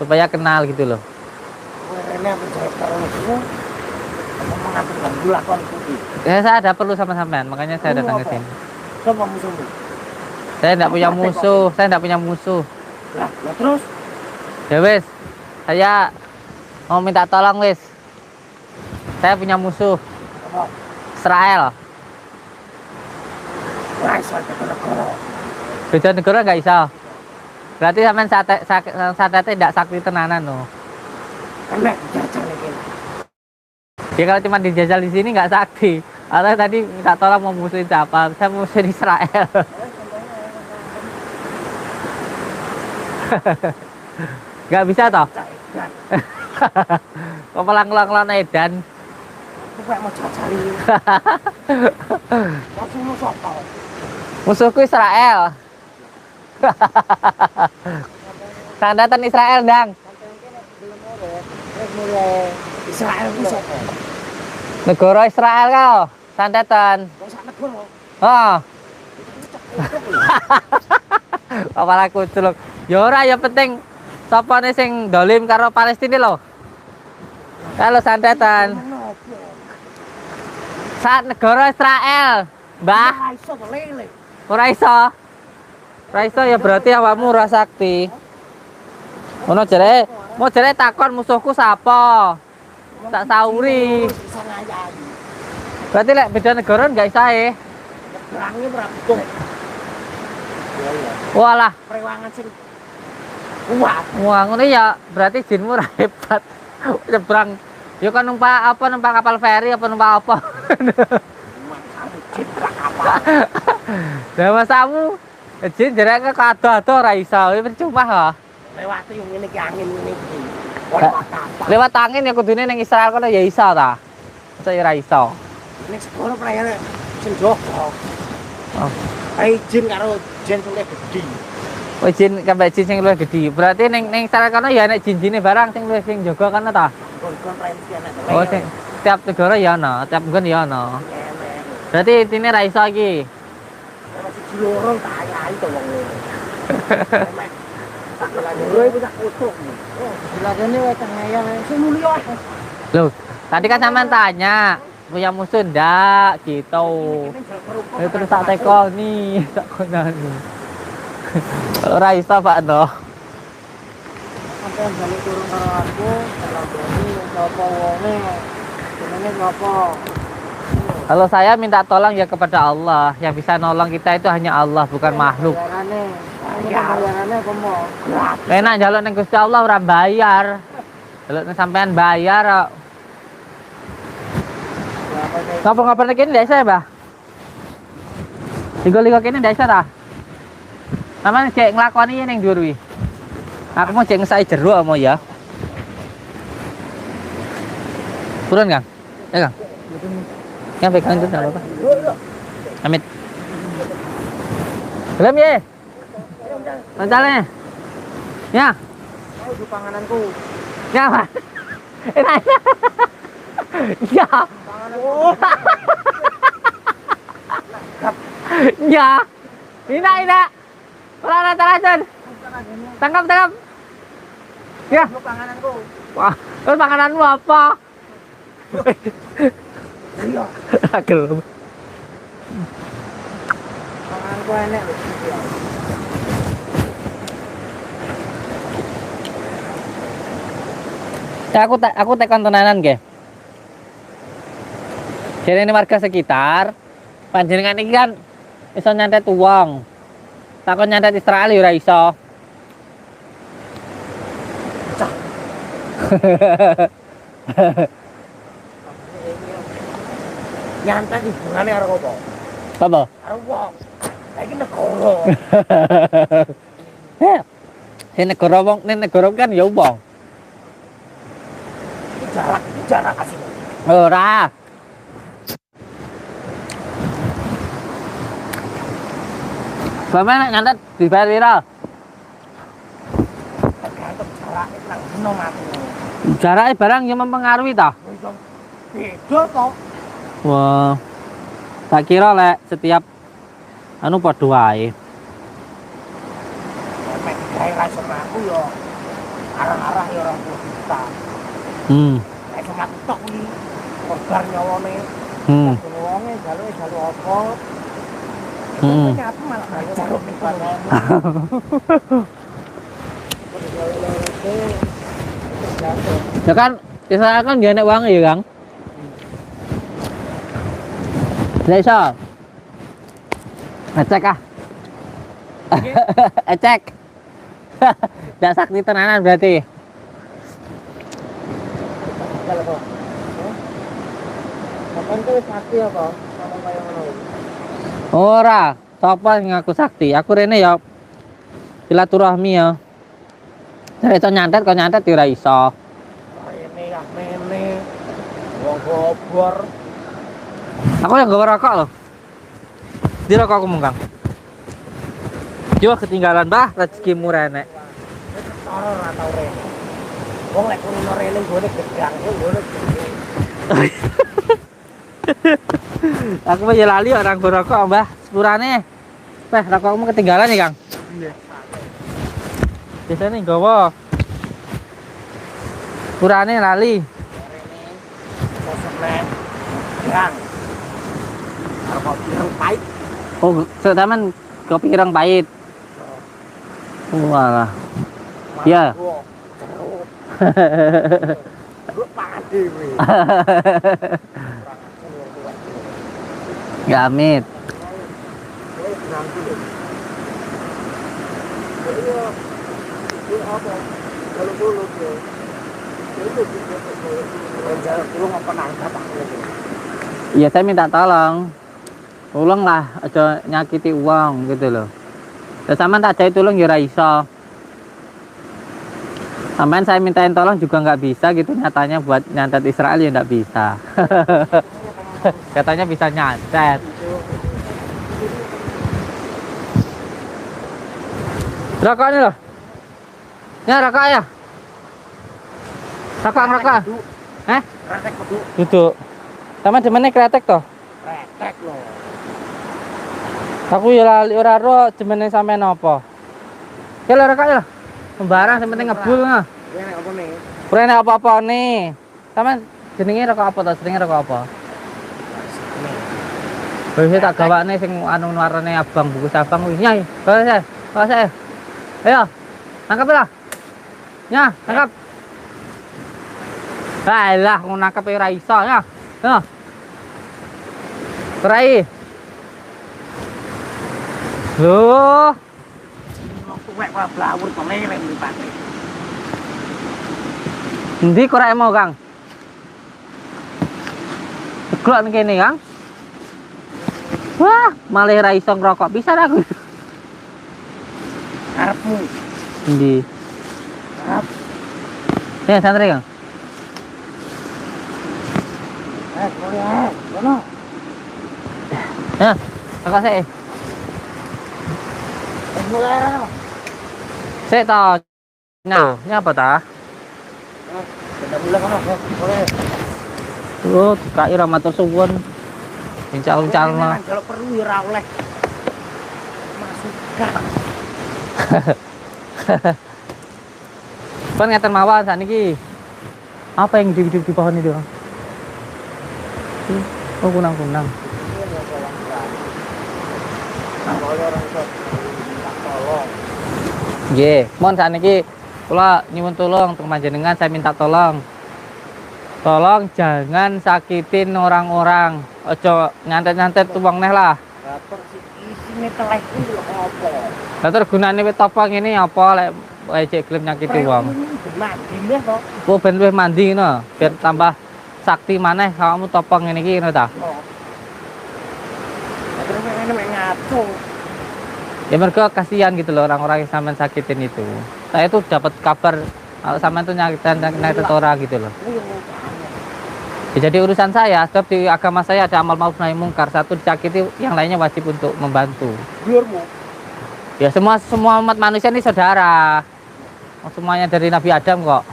supaya kenal gitu loh. Ya saya ada perlu sama sampean, makanya saya datang ke sini. Saya tidak punya musuh. Lah, terus? Ya wes, saya mau minta tolong wes. Saya punya musuh. Israel. Beda negara nggak bisa. Berarti sampean sate tidak sakti tenanan loh. Ya kalau cuma dijajal di sini nggak sakti. Atau tadi minta tolong mau musuhin siapa? Saya musuhin Israel. Nggak bisa toh? Kok pelang-pelang edan? Musuhku Israel. Sandatan Israel dang. Israel itu Negara Israel kau, sandatan. Oh. Kepala kucluk. Ya ora ya penting sapane sing dolim karo Palestina lho. Kalau sandatan. Saat negara Israel, Mbah. Ora iso. Ora iso ya berarti awakmu ora sakti. Ngono jare, mau jare takon musuhku sapa? Tak sauri. Berarti lek beda negara enggak isae. Perangnya berapa? Walah, Prewangan sing kuat. wah ngono ya berarti jinmu ora hebat. Nyebrang. Ya kan numpak kapal feri apa numpak apa? Lah masamu jin jereke kado-ado ora iso, percuma kok. Lewat yang ini ke angin ini. Lewat angin ya kudune ning Israel kono ya iso ta. Masa ya ora iso. Nek sekolah playane sing Joko. Oh. Jin karo jin sing gede. Oh jin kambek jin sing luwih gedhi. Berarti ning Israel kono ya nek jin-jine barang sing luwih sing jaga kono ta. Kon playane anak. Oh sing tiap negara ya ana, tiap nggon ya ana. Berarti intine ra iso iki. Masih lorong kaya itu wong. Tak lagi itu tak kutuk. Oh, belakangnya weteng ngayal sing mulya. Loh, tadi kan sampean tanya, punya musuh ndak gitu. Terus tak teko nih, tak konan. Ora iso Pak no. Sampai balik turun karo aku, kalau Boni sapa wonge. Jenenge sapa? Kalau saya minta tolong ya kepada Allah. Yang bisa nolong kita itu hanya Allah, bukan makhluk. Bayarannya komo. Enak njaluk ning Gusti Allah ora bayar. Njaluk ning sampean bayar kok. Ngapa-ngapa nek ini desa ya, Bah? Liga-liga kene desa ta? Sampeyan cek nglakoni ning dhuwur wi. Aku mau cek ngesai jeruk mau ya. Turun, Kang? Ya, Kang. Kang pegang itu enggak apa-apa. Amit. Belum ya? Mancalnya. Ya. Mau di pangananku. Ya, Pak. Enak. Ya. Ya. Ina. Ora racun. Tangkap. Ya. Di pangananku. Wah, terus makananmu apa? Iya. Agel. Pangananku enek lho. Aku tekan tenanan ge. Jadi ini warga sekitar, panjenengan iki kan iso nyantet uang. Takon nyantet Israel ya ora iso. Nyantai hubungannya karo apa? Apa? Karo wong. Saiki negara. Ini negara kan ya uang. Jarak asik. Ora. Sampeyan nek nyantet dibayar pira? Tergantung jarak nang dino mati. Jarake barang yang mempengaruhi ta? Beda to. Wah. Tak kira lek setiap anu padha wae. Nek gawe rasa aku yo arah-arah yo 20 juta. Nek cuma tok kuwi korban nyawane. Wonge jaluk apa? Aku malah jaruk ning kono. Ya kan, Israel kan dia nek uang ya, Kang. Lah iso. Ngecek ah. Ecek. Ndak sakti tenanan berarti. Kapan tuh sakti apa? Sama kaya ngono. Ora, sapa sing ngaku sakti? Aku rene ya silaturahmi ya. Nek iso nyantet kok nyantet ya ora iso. Rene ya mene. Wong gobor. Aku yang gawe rokok loh. Di rokok aku mungkang. Coba ketinggalan bah rezekimu renek. Ora ora tau rene. Wong lek kono rene gone gedang, gone gede. Aku mau lali orang berokok mbah. Sepurane. Rokokmu ketinggalan nih, Kang. Iya. Biasanya gawa. Sepurane lali. Kosemen. Gedang. Karo pirang pahit. Oh, sedaman kopi ireng pahit. Walah. Ya. Lu pangan dhewe. Ya amit. Iya saya minta tolong. Tolonglah aja nyakiti uang gitu loh. Dan sama tak jahit tolong ya ora iso. Sampean saya mintain tolong juga nggak bisa gitu nyatanya buat nyantet Israel ya nggak bisa. Katanya bisa nyantet. Rokok ini loh. Ya rokok ya. Rokok. Kretek kudu Duduk. Sama jemennya kretek toh. kretek lho. Aku ya lali ora ro jemene sampean apa. Ya lho rokok ya. Sembarang yang penting ngebul nah. Kuwi nek apa nih? Kurene apa-apa nih. Sampean jenenge rokok apa toh? Jenenge rokok apa? Wis tak gawakne sing anu warnane abang, bungkus abang wis nyai. Bawa saya. Ayo. Tangkap lah. Ya, tangkap. Alah, mau nangkap ora iso ya. Ya. Kerai. Loh. Tuwek wae blawur kok lelek mripate. Endi kerai mau, Kang? Teglok ning kene, Kang. Wah, malah ra iso ngrokok pisan aku. Arepmu. Endi? Arep. Ya, santai, Kang. Boleh. Ono. Ya, kakak saya. Mulai ra. Saya tahu. Nah, ini apa ta? Sudah mulai ono. Boleh. Oh, Kak Ira matur suwun. Incal-incalno. Kalau perlu ya ora oleh. Masukan. Kan ngeten mawon sakniki. Apa yang di pohon itu? Oh, kunang-kunang. Nggih, mohon sakniki kula nyuwun tulung teng panjenengan, saya minta tolong. Tolong jangan sakitin orang-orang. Ojo nyantet-nyantet tuwang neh lah. Baper isine teleh iki lho apa? Lah terus gunane wit topong ini apa lek ejek gelem nyakiti wong. Mandi neh to. Oh ben luwih mandi ngono, biar tambah sakti maneh kamu topong ngene iki ngono ta. Terus ngene mek ngaco. Ya mereka kasihan gitu loh orang-orang yang sampean sakitin itu. Saya tuh dapat kabar kalau sampean tuh nyakitin orang gitu loh. Ya, jadi urusan saya, sebab di agama saya ada amal ma'ruf nahi mungkar. Satu disakiti, yang lainnya wajib untuk membantu. Biarmu. Ya semua umat manusia ini saudara. Semuanya dari Nabi Adam kok.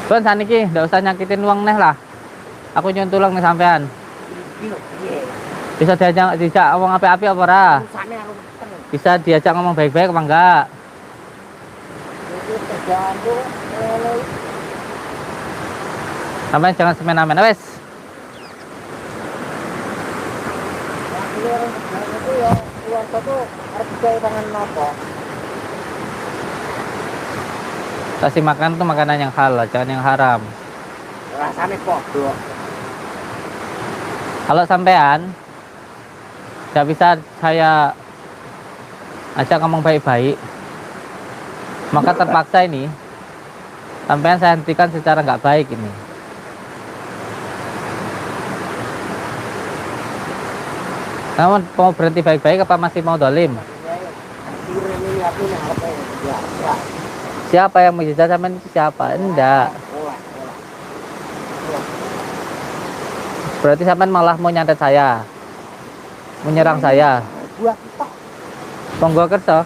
Kan saniki ndak usah nyakitin wong neh lah. Aku nyuwun tulung nih sampean. Bisa diajak ngomong api-api apa ora? Bisa diajak ngomong baik-baik apa enggak? Sampean jangan semena-mena wes. Kasih makan tuh makanan yang halal, jangan yang haram. Rasanya podo. Kalau sampean nggak bisa saya ajak ngomong baik-baik, maka terpaksa ini sampean saya hentikan secara nggak baik ini. Kamu mau berhenti baik-baik apa masih mau dolim? Siapa yang menjajah sampean itu siapa? Enggak. Berarti sampean malah mau nyantet saya, menyerang saya. Monggo kerso.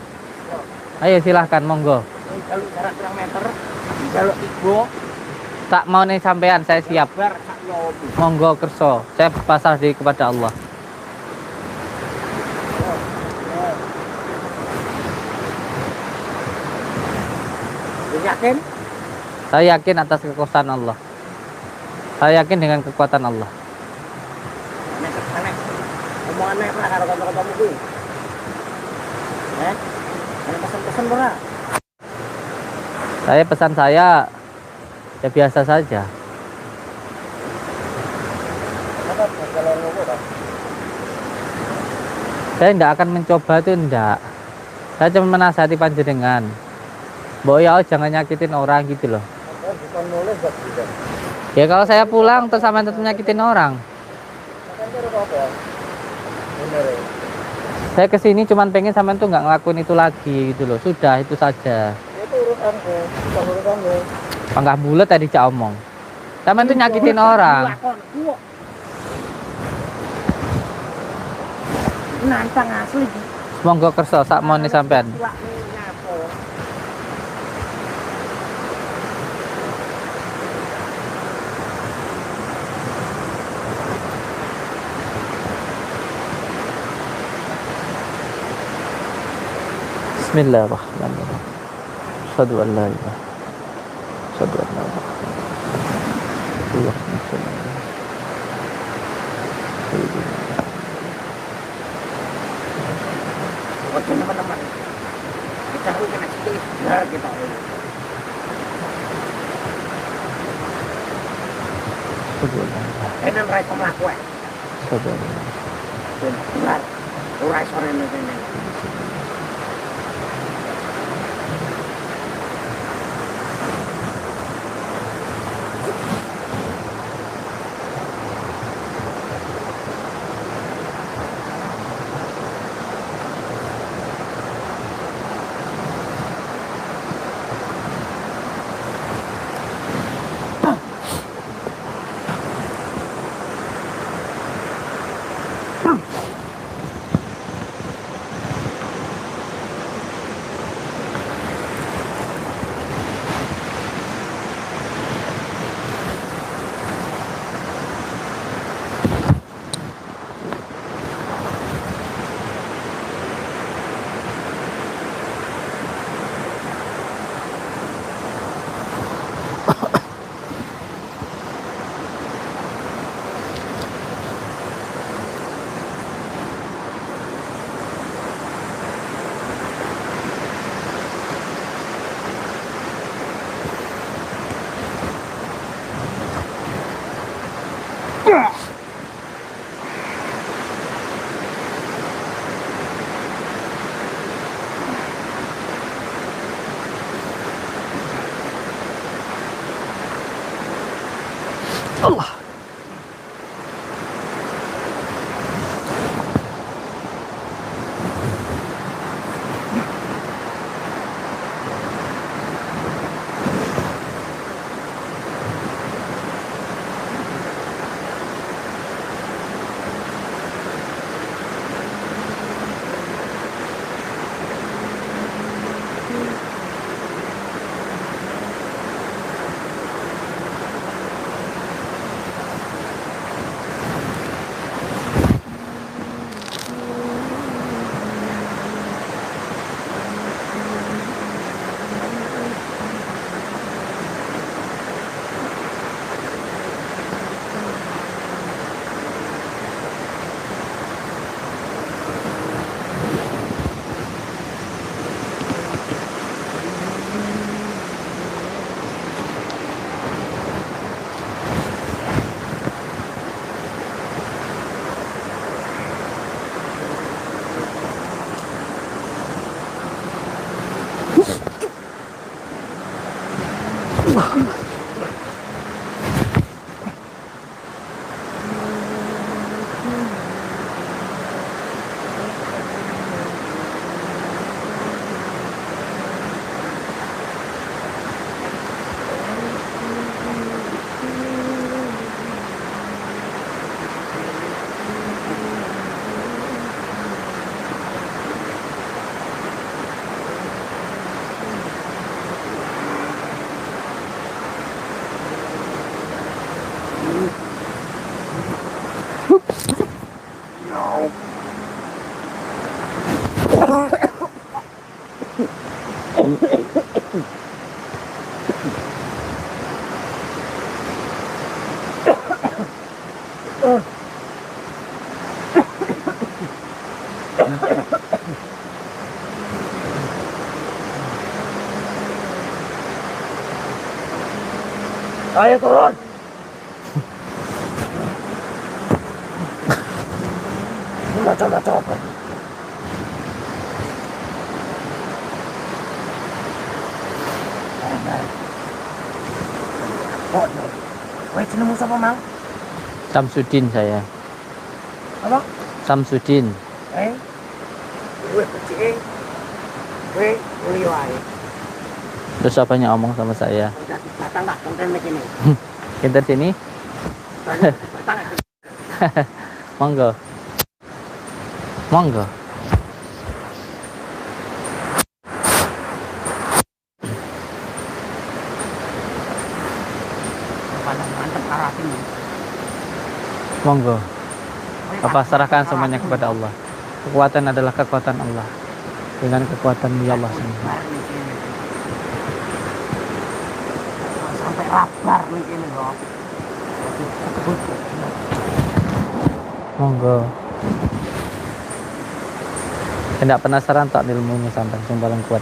Ayo silahkan monggo. Tak mau nih sampean, saya siap. Monggo kerso. Saya pasrah diri kepada Allah. Yakin? Saya yakin atas kekuasaan Allah. Saya yakin dengan kekuatan Allah. Omongannya pernah karo kanca-kancamu kuwi. Ada pesan-pesan ora? Saya pesan saya ya biasa saja. Saya tidak akan mencoba itu enggak. Saya cuma menasihati panjenengan. Mbok ya jangan nyakitin orang gitu loh. Ya kalau saya pulang terus sampai tetap nyakitin orang. Saya kesini cuma pengen sampean tuh nggak ngelakuin itu lagi gitu loh. Sudah itu saja. Itu urusanku. Panggah bulat tadi cak omong. Sampean tuh nyakitin orang. Nantang asli. Monggo kerso sak mau nih sampean. Bismillahirrahmanirrahim. Asyhadu an la ilaha illallah. Asyhadu anna Muhammadan rasulullah. Ini ora iso mlaku ae. Benar. Ora iso rene kene. Allah. Ayo turun. Coba. Oh, weh jenengmu sapa, Mang? Samsudin saya. Apa? Samsudin. Weh becike. Weh kuliah wae. Terus apanya omong sama saya? Batang tak konten kene. Kita sini. Batang. Monggo. Monggo. Mantap arahin. Monggo. Bapak serahkan semuanya kepada Allah. Kekuatan adalah kekuatan Allah. Dengan kekuatan ya Allah sendiri. Sampai rabar nih ini loh. Monggo. Tidak penasaran tak ilmunya sampai yang paling kuat.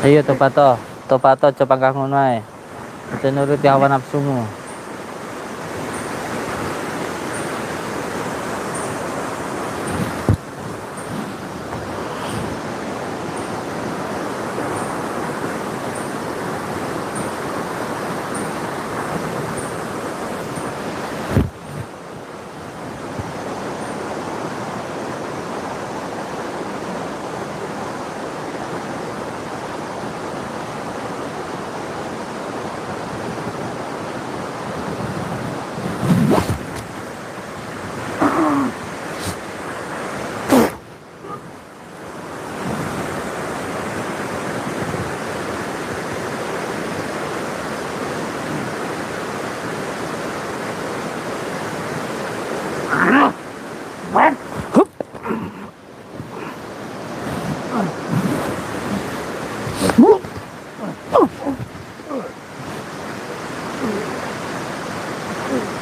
Ayo topato coba kang ngono ae. Aja nuruti hawa nafsumu.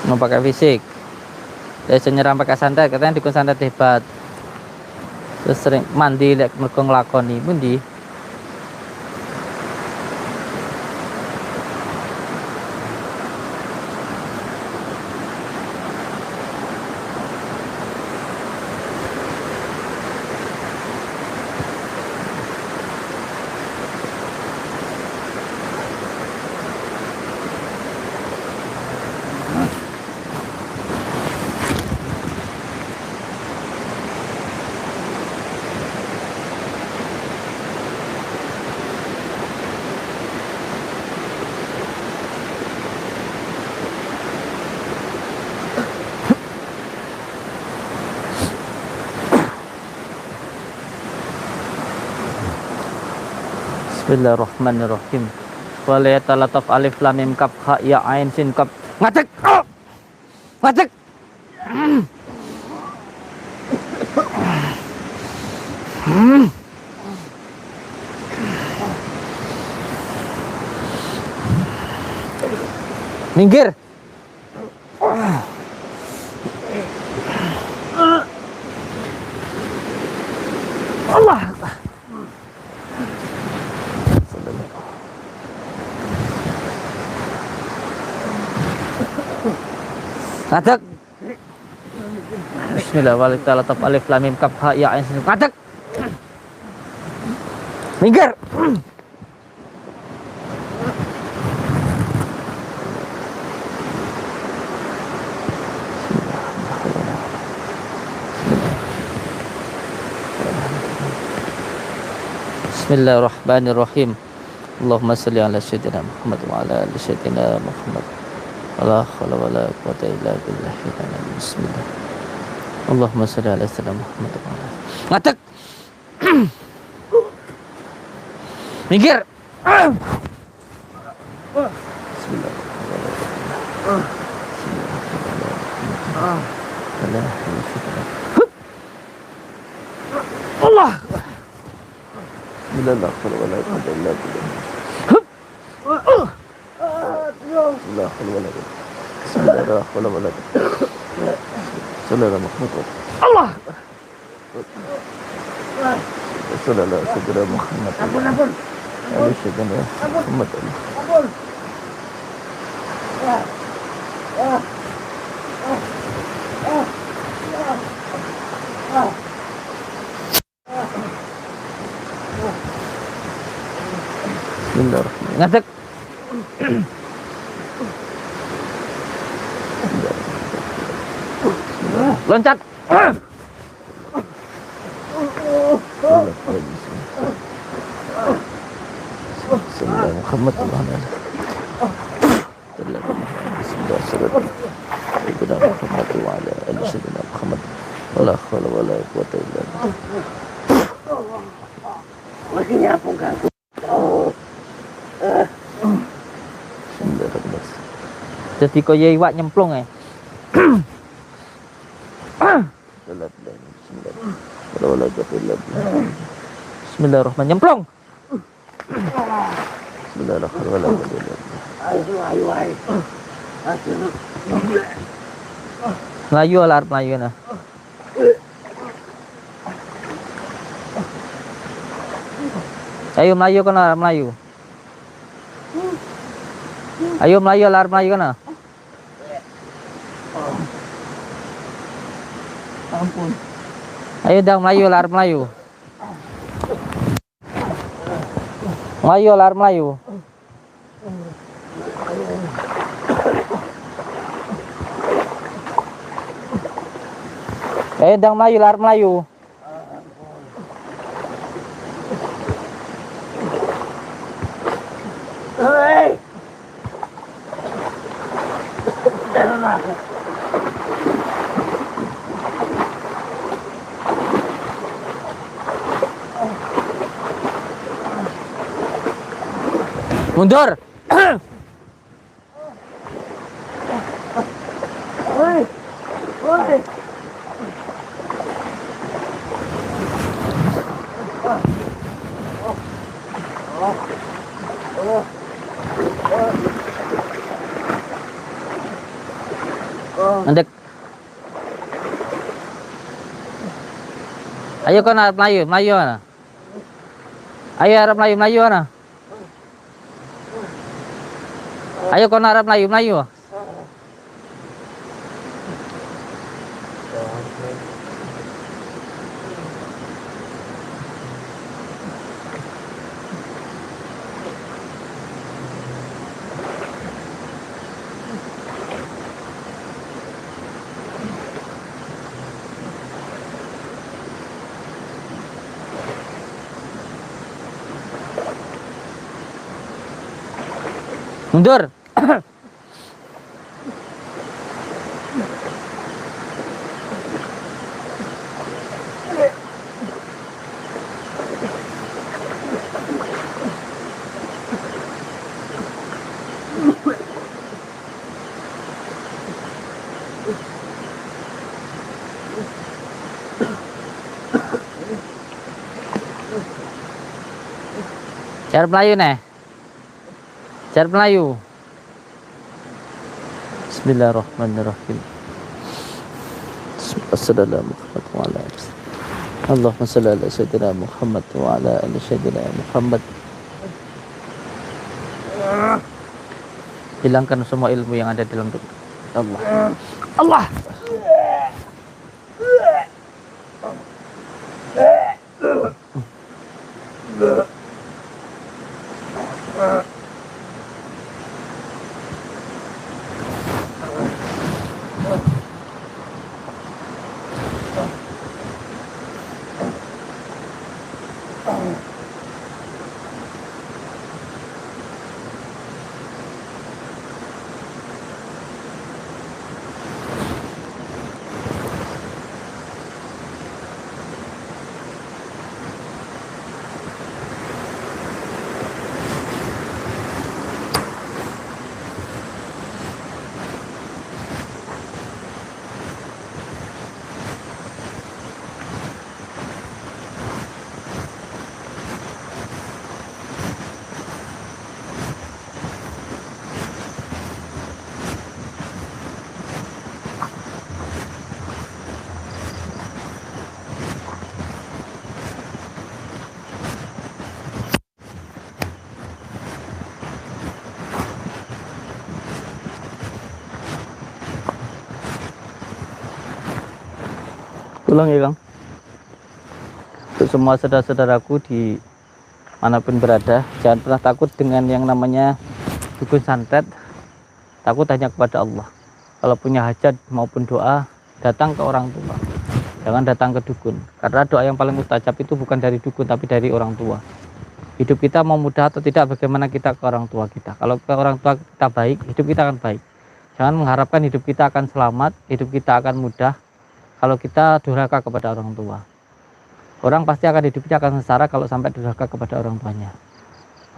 Mau pakai fisik. Dia nyerang pakai santet, katanya dikon santet hebat. Terus sering mandi lek mergo nglakoni pundi. Bismillahirrahmanirrahim. Wala yatalataf alif lam mim kaf ha ya ain sin kaf. Ngadeg. Ngadeg. Minggir. Allah. Ngadeg. Bismillah wal ta'ala taf alif lam mim kaf ha ya ain sin. Ngadeg. Minggir. Bismillahirrahmanirrahim. Allahumma salli ala sayyidina Muhammad wa ala ali sayyidina Muhammad. Wala haula wala quwwata illa billah. Bismillah. Allahumma salli ala sayyidina Muhammad wa ala. Ngadeg. Minggir. Bismillah. Allah. Bismillah wala quwwata illa billah. La haula wala quwwata. Bismillah wala wala. Sallallahu Muhammad. Allah. Sallallahu sayyidina Muhammad. Ampun. Ali sayyidina Muhammad. Ampun. Bismillahirrahmanirrahim. Ngadeg. Loncat. Bismillah Muhammad Muhammad. Bismillah sayyidina Muhammad wa ala ali sayyidina Muhammad. Wala haula wala quwwata illa billah. Lagi nyapu ganggu. Jadi kaya iwak nyemplung ya. Bismillahirrahmanirrahim. Nyemplung. Bismillahirrahmanirrahim. Melayu lah, Melayu nah. Ayo Melayu kana arep Melayu. Ayo Melayu arep Melayu kana. Ampun. Ayo dang Melayu arep Melayu. Melayu arep Melayu. Ayo dang Melayu arep Melayu. Hei. Jalan aku. Mundur. Woi. Woi. Mendek. Ayo kan arep Melayu, Melayu ana. Ayo arep Melayu, Melayu ana. Ayo kon arep Melayu, Melayu. Mundur. Cara Melayu nih. Cara Melayu. Bismillahirrahmanirrahim. Assalamualaikum warahmatullahi wabarakatuh. Allahumma shalli ala sayyidina Muhammad wa ala ali sayyidina Muhammad. Hilangkan semua ilmu yang ada dalam tubuh Allah. Allah. Pulang ya Kang. Untuk semua saudara-saudaraku di manapun berada, jangan pernah takut dengan yang namanya dukun santet. Takut hanya kepada Allah. Kalau punya hajat maupun doa, datang ke orang tua, jangan datang ke dukun. Karena doa yang paling mustajab itu bukan dari dukun, tapi dari orang tua. Hidup kita mau mudah atau tidak, bagaimana kita ke orang tua kita. Kalau ke orang tua kita baik, hidup kita akan baik. Jangan mengharapkan hidup kita akan selamat, hidup kita akan mudah kalau kita durhaka kepada orang tua. Orang pasti akan hidupnya akan sengsara kalau sampai durhaka kepada orang tuanya.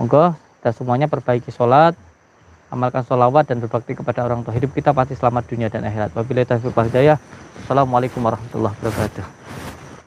Monggo kita semuanya perbaiki sholat, amalkan sholawat dan berbakti kepada orang tua. Hidup kita pasti selamat dunia dan akhirat. Wabillahi taufiq wal hidayah. Assalamualaikum warahmatullahi wabarakatuh.